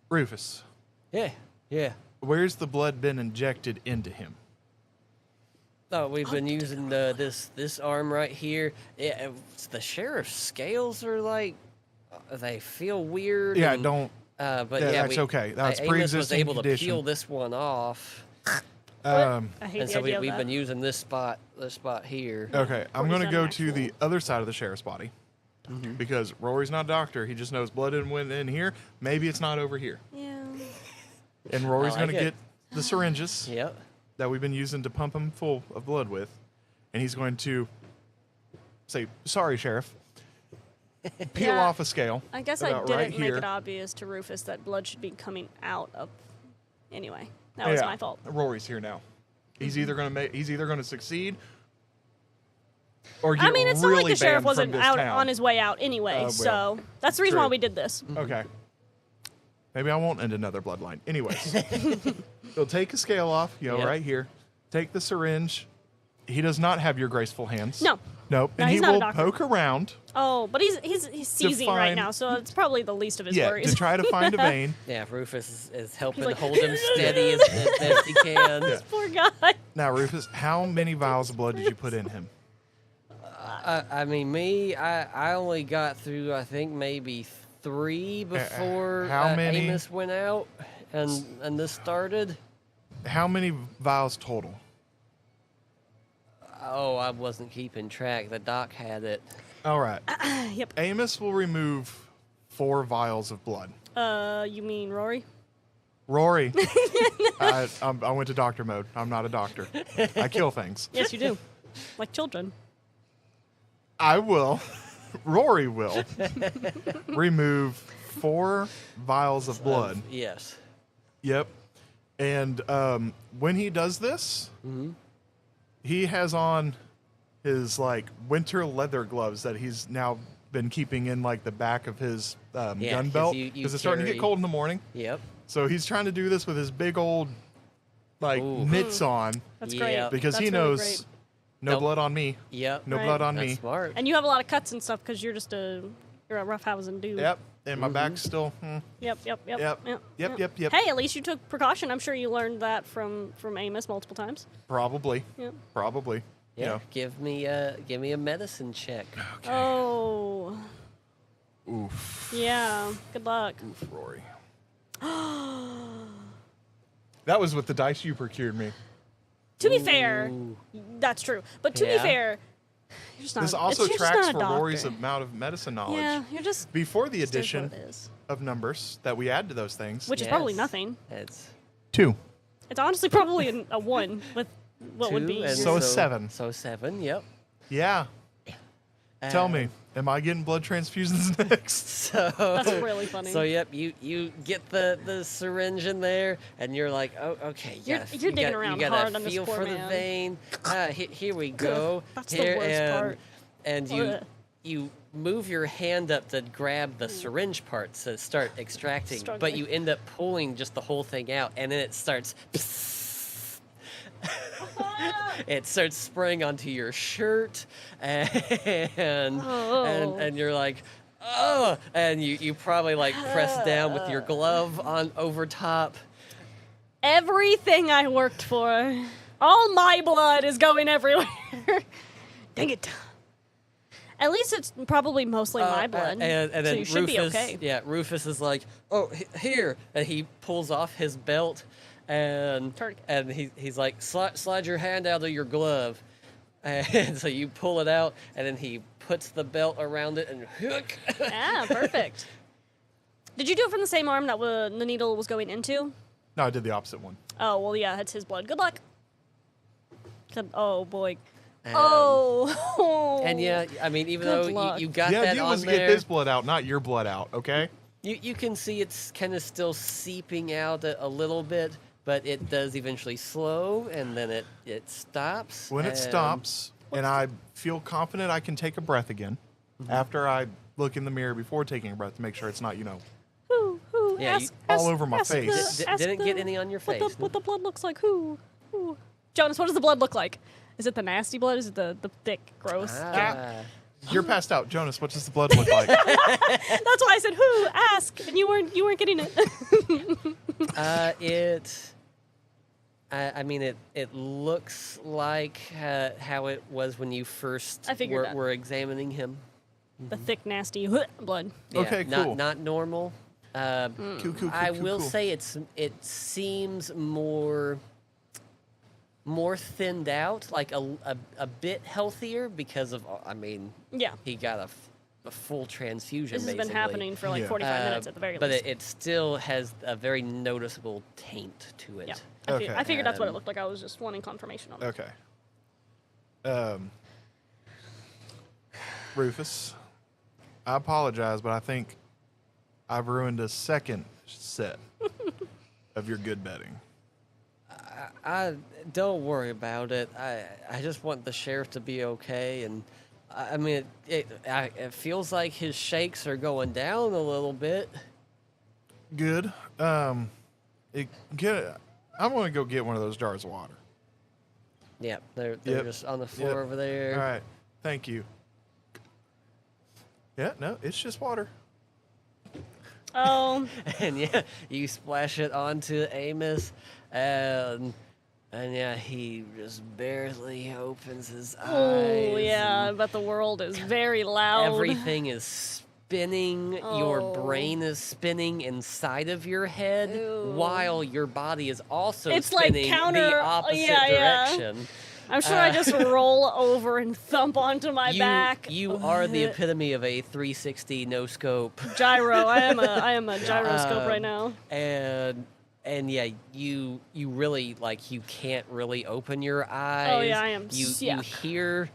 Rufus, Yeah. where's the blood been injected into him? Oh, we've been using this arm right here. Yeah, the sheriff's scales are like, they feel weird. Yeah, and, don't. But Yeah, yeah, that's okay. That's Amos was pre-existing able to condition. peel this one off, I hate and the so idea of we've that. been using this spot here. Okay, I'm going to Courtney's go not to the other side of the sheriff's body. Because Rory's not a doctor. He just knows blood went in here. Maybe it's not over here. Yeah. And Rory's I like going to it. get the syringes Yep. that we've been using to pump him full of blood with. And he's going to say, sorry, Sheriff. Peel Yeah. off a scale. I guess I about didn't right make here. it obvious to Rufus that blood should be coming out of. Anyway, that was my fault. Rory's here now. He's either going to he's either going to succeed or get I mean, it's not really like the sheriff banned wasn't from this out town. on his way out anyway, well, so that's the reason why true. we did this. Okay. Maybe I won't end another bloodline. Anyways, he'll take a scale off, Yep. right here. Take the syringe. He does not have your graceful hands. No. Nope. No, And he's he not a will doctor. poke around. Oh, but he's seizing right find- now, so it's probably the least of his Yeah, worries. to try to find a vein. Yeah, Rufus is helping like, hold him steady as best he can. Yeah. Poor guy. Now, Rufus, how many vials of blood did you put in him? I mean, I only got through, I think, maybe 3 before how many? Amos went out and this started. How many vials total? Oh, I wasn't keeping track. The doc had it. All right. Yep. Amos will remove 4 vials of blood. You mean Rory? Rory, I went to doctor mode. I'm not a doctor. I kill things. Yes, you do. Like children. I will. Rory will remove 4 vials of blood. Yes. Yep. And when he does this, he has on his winter leather gloves that he's now been keeping in the back of his gun 'cause belt you because it's starting to get carry- cold in the morning. Yep. So he's trying to do this with his big old Ooh. mitts on That's Yeah. great. because That's he really knows great. no Nope. blood on me, Yep. no Right. blood on That's me. smart. And you have a lot of cuts and stuff because you're a roughhousing dude. Yep. And my back's still. Yep. Yep. Yep. Hey, at least you took precaution. I'm sure you learned that from Amos multiple times. Probably. Yep. Probably. Yeah. You know. Give me a medicine check. Oh. Oof. Yeah. Good luck. Oof, Rory. That was with the dice you procured me. To be fair, Ooh. that's true. But to be Yeah. fair, you're just not. This also you're just tracks not a for doctor. Rory's amount of medicine knowledge. Yeah, you're just. Before the just is what addition it is. of numbers that we add to those things. Which is probably Yes. nothing. It's 2. It's honestly probably a 1 with what would 2, be. and So your- a 7. So 7. Yep. Yeah. Tell Uh, me, am I getting blood transfusions next? So That's really funny. So yep, you get the syringe in there, and you're like, oh, okay, You're- yes. you're digging you around got hard a on this feel poor for the man. vein. Here we go. That's the Here, worst part. And Ugh. you move your hand up to grab the syringe parts to start extracting, but Struggling. you end up pulling just the whole thing out, and then it starts. It starts spraying onto your shirt, and Oh. and you're like, oh, and you probably press down with your glove on over top. Everything I worked for, all my blood is going everywhere. Dang it. At least it's probably mostly my blood. And so then you should Rufus, be okay. yeah, Rufus is like, oh, here, and he pulls off his belt, and he's like, slide your hand out of your glove, and so you pull it out, and then he puts the belt around it and hook. Ah, perfect. Did you do it from the same arm that the needle was going into? No, I did the opposite one. Oh, well, yeah, that's his blood. Good luck. Oh, boy. And, Oh. And yeah, I mean, even Good though luck. you got Yeah, that you on was there, get his blood out, not your blood out, okay? you can see it's kind of still seeping out a little bit, but it does eventually slow, and then it stops. When it and- stops, and I feel confident I can take a breath again, after I look in the mirror before taking a breath to make sure it's not, Who? Yeah, all over my face. Didn't get any on your face. What the blood looks like. Who? Jonas, what does the blood look like? Is it the nasty blood? Is it the thick, gross? You're passed out. Jonas, what does the blood look like? That's why I said who? Ask, and you weren't getting it. I mean, it looks like how it was when you first I figured that. were examining him. The thick, nasty blood. Yeah, Okay, cool. Not normal. Cool, I will say it seems more thinned out, like a bit healthier because of, I mean, Yeah. he got a full transfusion. This has basically. been happening for like Yeah. 45 minutes at the very But least. it still has a very noticeable taint to it. Yeah. Okay. I figured that's what it looked like. I was just wanting confirmation on it. Okay. Rufus, I apologize, but I think I've ruined a second set of your good betting. I don't worry about it. I just want the sheriff to be okay, and I mean it feels like his shakes are going down a little bit. Good. I'm going to go get one of those jars of water. Yeah, they're Yep. just on the floor Yep. over there. All right. Thank you. Yeah, no, it's just water. Oh, And yeah, you splash it onto Amos, and yeah, he just barely opens his eyes. oh yeah. and But the world is very loud. Everything is spinning. Your Oh. brain is spinning inside of your head, Ew. while your body is also It's like spinning counter- the opposite yeah. direction. I'm sure I just roll over and thump onto my back. You are the epitome of a 360 no scope. Gyro. I am a gyroscope right now. And yeah, you really like you can't really open your eyes. Oh, yeah, I am You sick. hear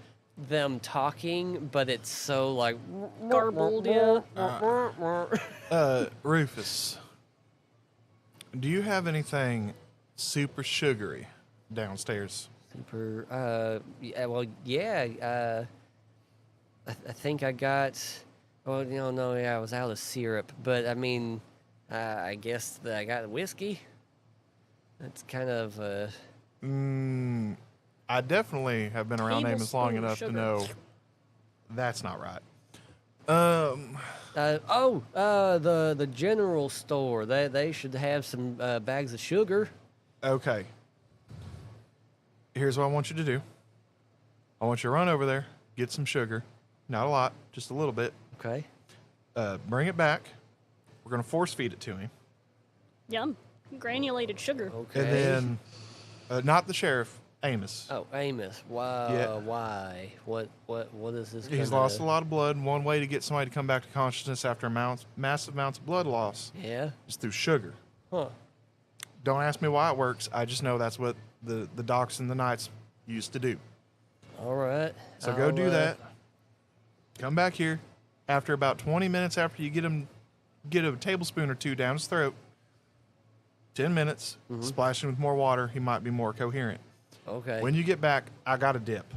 them talking, but it's so like Garbled, yeah. Rufus, do you have anything super sugary downstairs? Super. Yeah, well, yeah. I think I got. Well, no, yeah, I was out of syrup, but I mean, I guess that I got whiskey. That's kind of. I definitely have been around Amos long Tablespoon enough sugar. to know that's not right. The general store. They should have some bags of sugar. Okay. Here's what I want you to do. I want you to run over there, get some sugar. Not a lot, just a little bit. Okay. Bring it back. We're going to force feed it to him. Yum. Granulated sugar. Okay. And then, not the sheriff, Amos. Oh, Amos. Wow. Yeah. Why? What is this? He's gonna- lost a lot of blood, and one way to get somebody to come back to consciousness after massive amounts of blood loss Yeah. is through sugar. Huh. Don't ask me why it works. I just know that's what the docs and the knights used to do. All right. So go do that. Come back here. After about 20 minutes after you get a tablespoon or two down his throat, 10 minutes, splash him with more water. He might be more coherent. Okay. When you get back, I got a dip.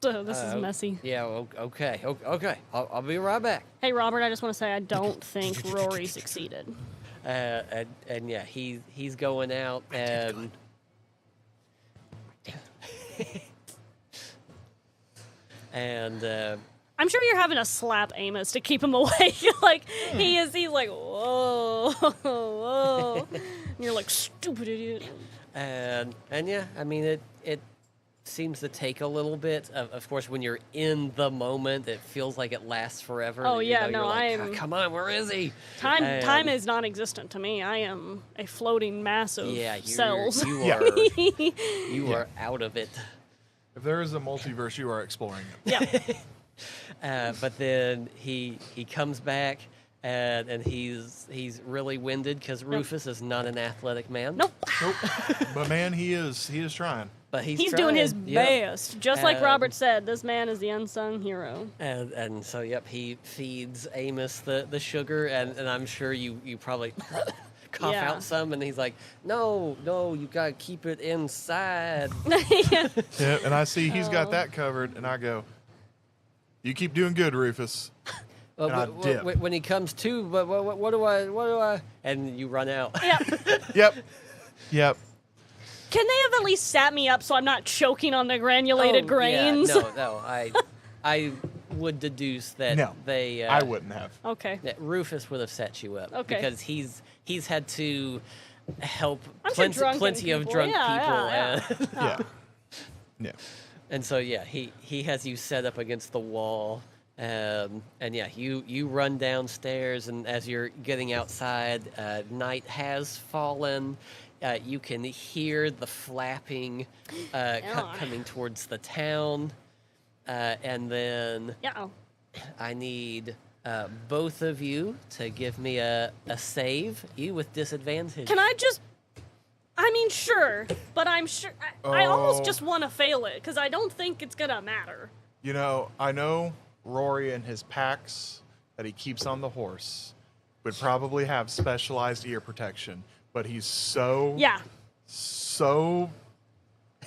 So this is messy. Yeah. Okay. Okay. I'll be right back. Hey, Robert, I just want to say I don't think Rory succeeded. And yeah, he's going out and. And I'm sure you're having to slap Amos to keep him awake. Like he's like, whoa, whoa. And you're like, stupid idiot. and yeah, I mean it seems to take a little bit. Of course, when you're in the moment, it feels like it lasts forever. Oh, You yeah, know, no, you're like, I'm- come on, where is he? Time And- time is non-existent to me. I am a floating mass of yeah, cells. You Yeah. are Yeah. are out of it. If there is a multiverse, you are exploring it. Yeah. But then he comes back. And he's really winded because Rufus is not an athletic man. Nope. Nope. But man, he is trying. But He's doing his trying. Yep. best. Just like Um, Robert said, this man is the unsung hero. And so yep, he feeds Amos the sugar, and I'm sure you probably cough Yeah. out some, and he's like, no, you gotta keep it inside. Yeah. Yeah, and I see he's Oh. got that covered, and I go, "You keep doing good, Rufus." Well, And I dip. when he comes to, but what do I? And you run out. Yeah. Yep. Can they have at least sat me up so I'm not choking on the granulated Oh, grains? Yeah, no, I would deduce that No, they. I wouldn't have. Okay. That Rufus would have set you up Okay. because he's had to help I'm sure plenty, drunken of people. drunk Yeah, people. yeah. Yeah. And so yeah, he has you set up against the wall, and yeah, you run downstairs, and as you're getting outside, night has fallen. You can hear the flapping coming towards the town, and then Yeah. I need both of you to give me a save. You with disadvantage. Can I just? I mean, sure, but I'm sure I almost Oh. just want to fail it because I don't think it's gonna matter. You know, I know Roary and his packs that he keeps on the horse would probably have specialized ear protection, but he's so Yeah,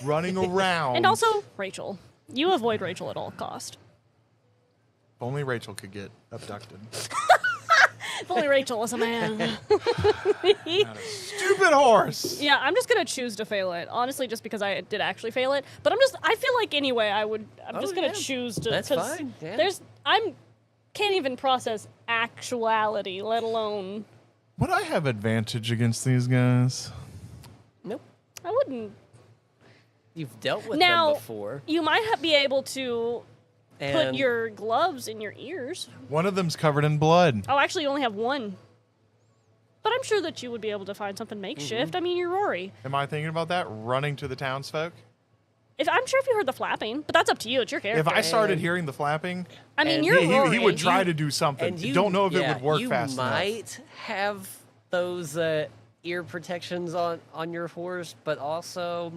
running around. and also Rachel. You avoid Rachel at all cost. If only Rachel could get abducted. If only Rachel was a man. Not a stupid horse. Yeah, I'm just gonna choose to fail it. Honestly, just because I did actually fail it. But I feel like anyway, I'm Oh, just gonna yeah. choose to. That's 'cause fine, yeah. Can't even process actuality, let alone. Would I have advantage against these guys? Nope. I wouldn't. You've dealt with Now, them before. you might be able to put And your gloves in your ears. One of them's covered in blood. Oh, actually, you only have one. But I'm sure that you would be able to find something makeshift. I mean, you're Roary. Am I thinking about that? Running to the townsfolk? I'm sure if you heard the flapping, but that's up to you. It's your character. If I started hearing the flapping, I mean, and you're he Roary. would try You- to do something. and you Don't know if it yeah, would work you fast enough. might have those ear protections on your horse, but also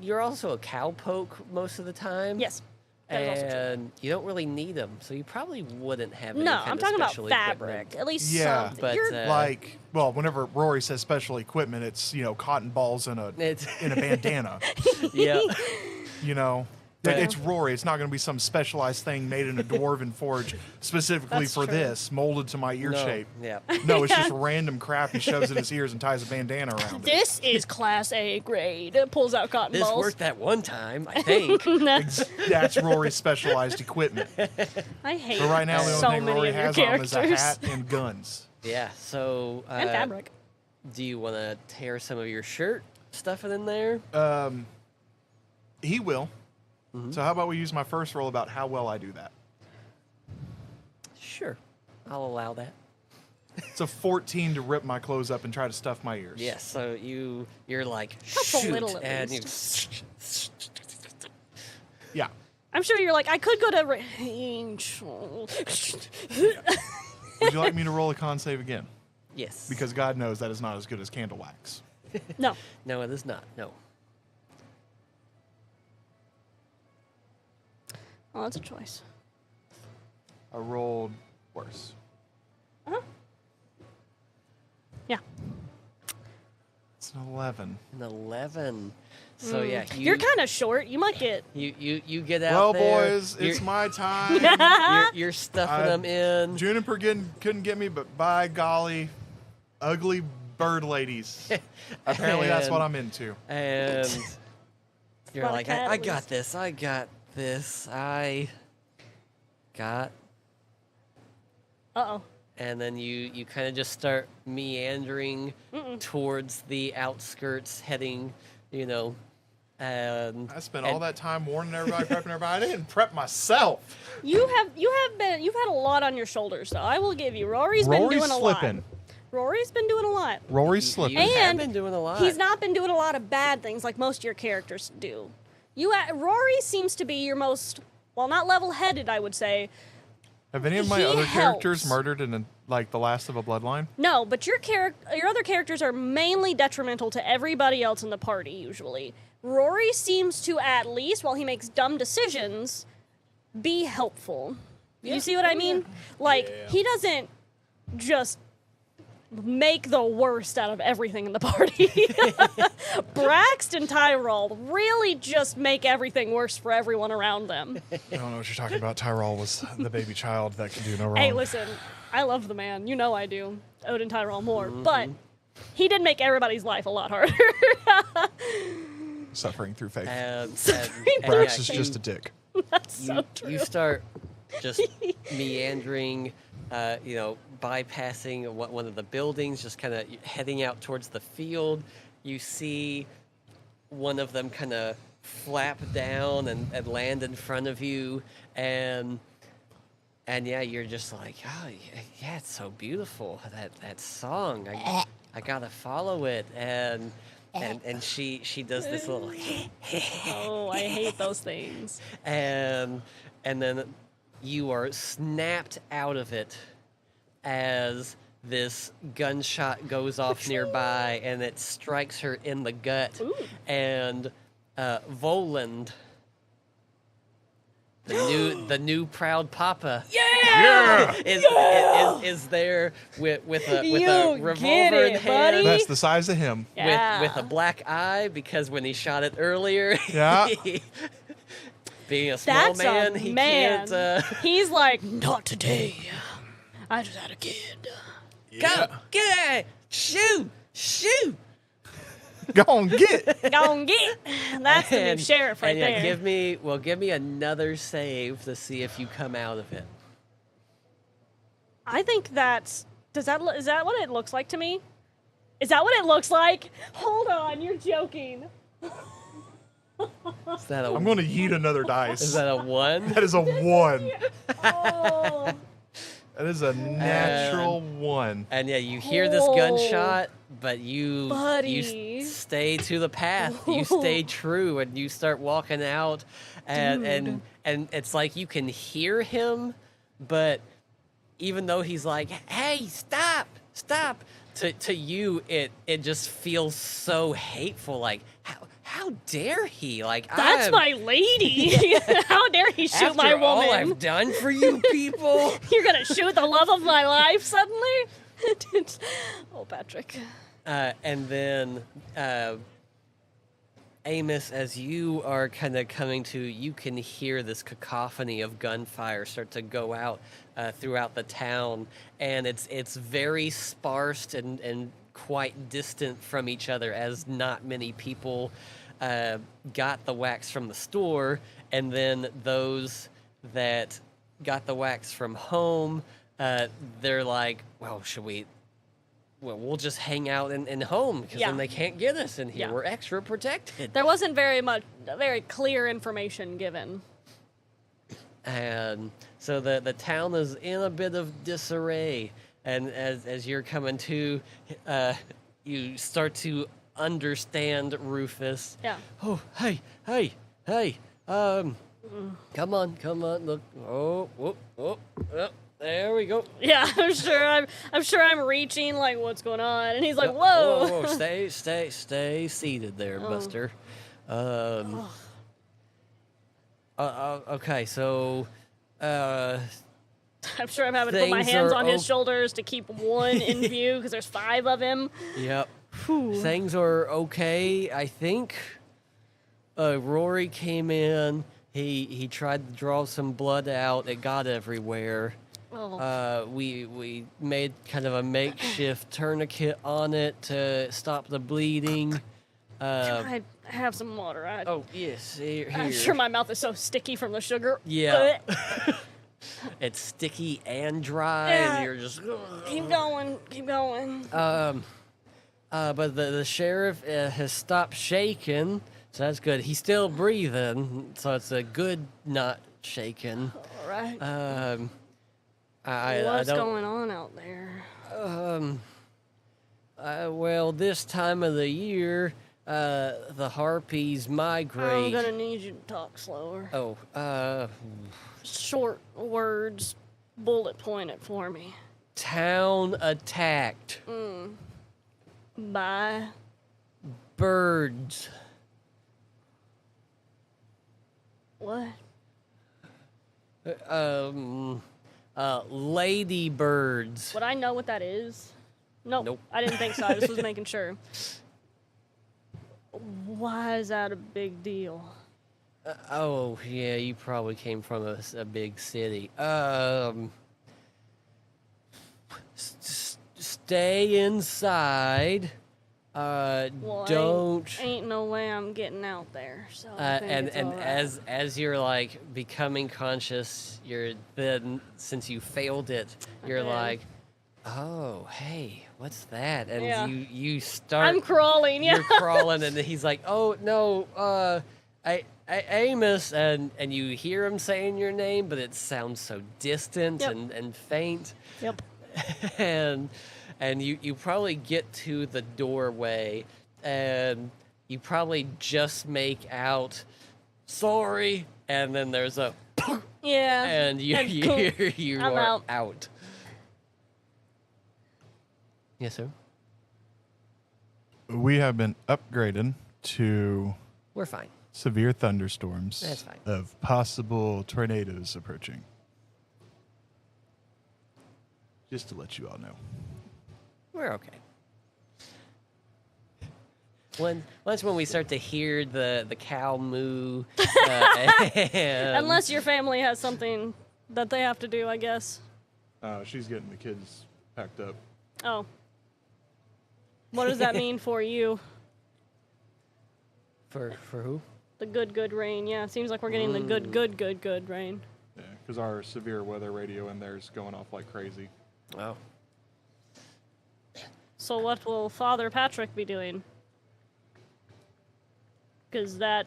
you're also a cowpoke most of the time. Yes. That is also true. And you don't really need them, so you probably wouldn't have any No, kind I'm of talking about special fabric. equipment. At least Yeah, something. but, You're- Like, well, whenever Rory says special equipment, it's, cotton balls in a It's bandana. yeah. That Yeah. it's Rory. It's not going to be some specialized thing made in a dwarven forge specifically That's for true. this, molded to my ear No, shape. Yeah. No, it's just random crap he shoves in his ears and ties a bandana around it. This is Class A grade. Pulls out cotton This balls. worked that one time, I think. That's Rory's specialized equipment. I hate But right now, the so only thing many Rory of your has on is a characters. hat and guns. Yeah. So And fabric. do you want to tear some of your shirt, stuff it in there? He will. So how about we use my first roll about how well I do that? Sure. I'll allow that. It's a 14 to rip my clothes up and try to stuff my ears. Yes, so you're like That's a shoot, little at and least. Yeah. I'm sure you're like, I could go to Rachel. Would you like me to roll a con save again? yes, Because God knows that is not as good as candle wax. No. no, it is not. No, Oh, that's a choice. I rolled worse. Yeah. It's an 11. an 11. So yeah, You're kind of short. You might get. you get out Well, there. boys, it's you're, my time. you're stuffing I- them in. Juniper couldn't get me, but by golly, ugly bird ladies. Apparently, that's what I'm into. And you're About a like, cat, I at got least. this. I got this. I got. Uh-oh. And then you kind of just start meandering towards the outskirts, heading, I spent all that time warning everybody, prepping everybody. I didn't prep myself. You've had a lot on your shoulders, though. I will give you. Rory's been doing a slipping. lot. Rory's been doing a lot. Rory's slipping. You have And been doing a lot. He's not been doing a lot of bad things like most of your characters do. Rory seems to be your most, well, not level-headed, I would say. Have any of my He other characters helps. murdered in like the last of a bloodline? No, but your other characters are mainly detrimental to everybody else in the party, usually. Rory seems to, at least, while he makes dumb decisions, be helpful. You see what I mean? Like, he doesn't just make the worst out of everything in the party. Braxton Tyrell really just make everything worse for everyone around them. I don't know what you're talking about. Tyrell was the baby child that could do no wrong. Hey, listen, I love the man. You know I do. Odin Tyrell more. But he did make everybody's life a lot harder. Suffering through faith. And Brax yeah, is just a dick. That's so true. you start just meandering, bypassing one of the buildings, just kind of heading out towards the field. You see one of them kind of flap down and land in front of you, and yeah, you're just like, oh yeah, it's so beautiful, that song. I gotta follow it, and she does this little Oh, I hate those things. and then you are snapped out of it as this gunshot goes off nearby and it strikes her in the gut. Ooh. And Voland, the new proud papa, is there with a You revolver get in it, hand. buddy. That's the size of him. Yeah. With a black eye, because when he shot it earlier, Yeah. being a small That's man, a he man. can't. He's like, not today. I just had a kid. Go, get it, shoot. Go on, get. Go and get. That's the new sheriff right and yeah, there. give me another save to see if you come out of it. I think that's. Is that what it looks like to me? Is that what it looks like? Hold on, you're joking. Is that a I'm going to yeet another dice. is that a 1? That is a 1. Oh. That is a natural 1. And yeah, you hear this Oh. gunshot, but you Buddy. stay to the path. You stay true, and you start walking out, and it's like you can hear him, but even though he's like, "Hey, stop!" To you, it just feels so hateful. Like, how dare he? Like, That's my lady. How dare he shoot after my all woman? I've done for you people. You're gonna shoot the love of my life suddenly? Oh, Patrick. And then Amos, as you are kind of coming to, you can hear this cacophony of gunfire start to go out throughout the town, and it's very sparse and quite distant from each other, as not many people got the wax from the store, and then those that got the wax from home, they're like, well, we'll just hang out in home, because Yeah. then they can't get us in here. Yeah. We're extra protected. There wasn't very clear information given. And so the town is in a bit of disarray. And as you're coming to, you start to understand Rufus. Yeah. Oh, hey. Come on, look. Oh, there we go. Yeah, I'm sure I'm reaching, like, what's going on? And he's like, whoa. Stay seated there, Buster. Okay, so, I'm sure I'm having to put my Things hands are on his shoulders to keep one in view because there's 5 of him. yep. Things are okay, I think. Roary came in. He tried to draw some blood out. It got everywhere. Oh. We made kind of a makeshift tourniquet on it to stop the bleeding. I have some water. Oh yes, here. I'm sure my mouth is so sticky from the sugar. Yeah. It's sticky and dry, Yeah. and you're just. Keep going. But the sheriff has stopped shaking, So that's good. He's still breathing, so it's a good not shaken. All right. I What's don't. going on out there? Well, this time of the year, the harpies migrate. I'm gonna need you to talk slower. Oh, Short words, bullet point it for me. town attacked. By Birds. what? Ladybirds. Would I know what that is? Nope. I didn't think so. I just was making sure. Why is that a big deal? Oh, yeah, you probably came from a big city. Stay inside. Well, Don't. Ain't no way I'm getting out there. So I think And it's all right. as you're like becoming conscious, you're then since you failed it, you're Okay. like, oh, hey, what's that? And Yeah. you start. I'm crawling. Yeah. You're crawling, and he's like, oh no, Amos, and you hear him saying your name, but it sounds so distant Yep. and faint. Yep. and you probably get to the doorway and you probably just make out sorry, and then there's a Yeah. and you And cool. you I'm are out. Yes, sir. We have been upgraded to We're fine. severe thunderstorms That's fine. of possible tornadoes approaching. Just to let you all know. We're okay. Once when we start to hear the cow moo, and Unless your family has something that they have to do, I guess. She's getting the kids packed up. Oh. What does that mean for you? for who? The good rain. Yeah, it seems like we're getting the good rain. Yeah, because our severe weather radio in there is going off like crazy. Oh, So what will Father Patrick be doing? Because that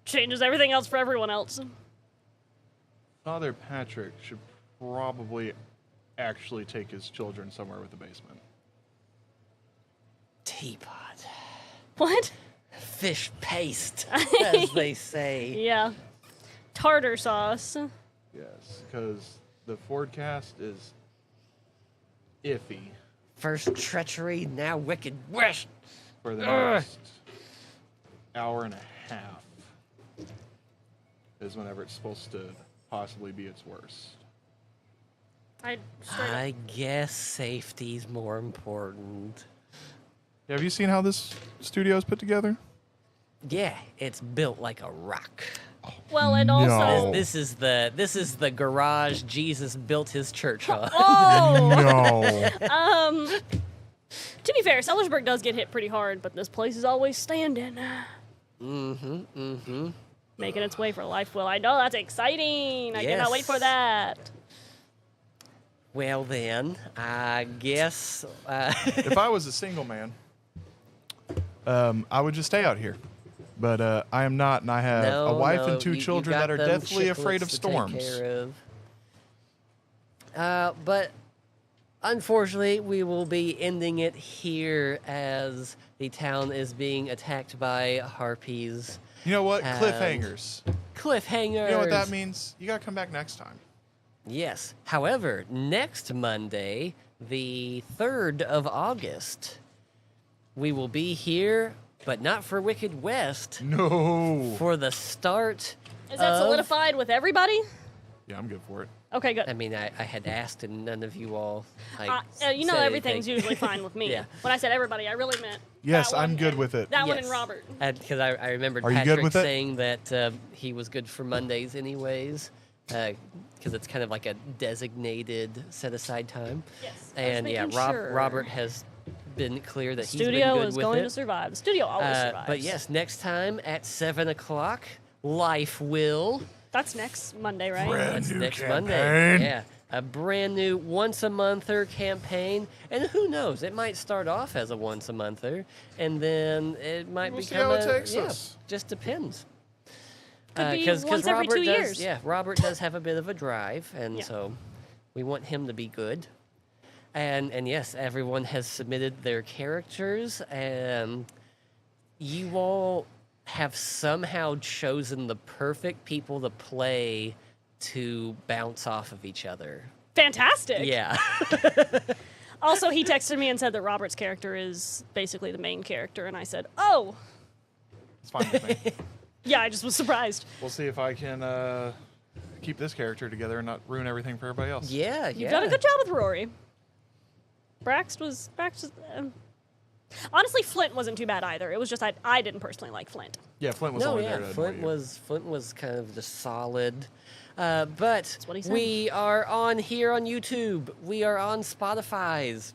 changes everything else for everyone else. Father Patrick should probably actually take his children somewhere with a basement. teapot, What? fish paste, as they say. Yeah. Tartar sauce. Yes, because the forecast is iffy First treachery, now wicked west. for the Ugh. next hour and a half. Is whenever it's supposed to possibly be its worst. I guess safety's more important. Have you seen how this studio is put together? Yeah, it's built like a rock. Well, and No. also. This is the garage Jesus built his church on. Oh! No. To be fair, Sellersburg does get hit pretty hard, but this place is always standing. Making its way for life, Will. I know, that's exciting. I cannot wait for Yes. that. Well then, I guess If I was a single man, I would just stay out here. But I am not, and I have a wife and two children that are deathly afraid of storms. But unfortunately, we will be ending it here as the town is being attacked by harpies. You know what? And- Cliffhangers. Cliffhangers. You know what that means? You gotta come back next time. Yes. However, next Monday, the 3rd of August, we will be here, but not for Wicked West, No. for the start. Is that of- solidified with everybody? Yeah, I'm good for it. Okay, good. I mean, I had asked, and none of you all. You know, said everything's anything. usually fine with me. Yeah. When I said everybody, I really meant. Yes, that one I'm good and- with it. That one Yes. and Robert. Because I remembered Are you good Patrick with it? saying that he was good for Mondays, anyways, because it's kind of like a designated set aside time. Yes. I was And yeah, making sure. Robert has been clear that he's been Studio good is with going it. to survive. The studio always survives. But yes, next time at 7 o'clock, Life will. That's next Monday, right? Brand That's new next campaign. Monday. Yeah. a brand new once-a-monther campaign. And who knows, it might start off as a once-a-monther, and then it might We'll see become how it takes yeah, us. just depends. Could be once every 2 years. Yeah, Robert does have a bit of a drive, and Yeah. so we want him to be good. And yes, everyone has submitted their characters, and you all have somehow chosen the perfect people to play to bounce off of each other. Fantastic. Yeah. Also, he texted me and said that Robert's character is basically the main character, and I said, "Oh, It's fine with me. yeah." I just was surprised. We'll see if I can keep this character together and not ruin everything for everybody else. Yeah, You've done a good job with Roary. Brax was honestly, Flint wasn't too bad either. It was just I didn't personally like Flint. Yeah, Flint was No, only yeah, there to Flint annoy you. Flint was kind of just solid. But what he said. we are on here on YouTube. We are on Spotify's.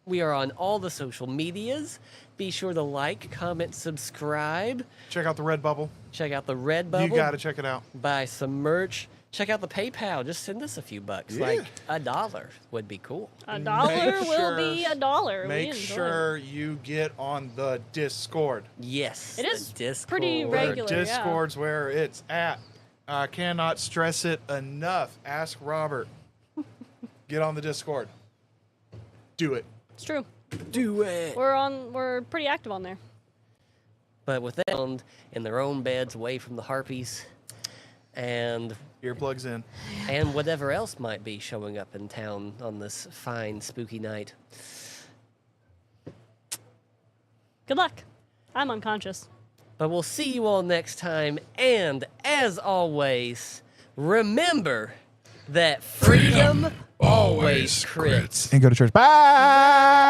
We are on all the social medias. Be sure to like, comment, subscribe. Check out the Red Bubble. Check out the Redbubble. You got to check it out. Buy some merch. Check out the PayPal. Just send us a few bucks. Yeah. Like $1 would be cool. $1 will be $1. We Make enjoy it. sure you get on the Discord. Yes. It the is Discord. pretty regular. The yeah. Discord's where it's at. I cannot stress it enough. Ask Robert. Get on the Discord. Do it. It's true. Do it. We're pretty active on there. But with them in their own beds away from the harpies and Earplugs in. whatever else might be showing up in town on this fine spooky night. Good luck. I'm unconscious. But we'll see you all next time, and as always, remember that freedom always crits. And go to church. Bye.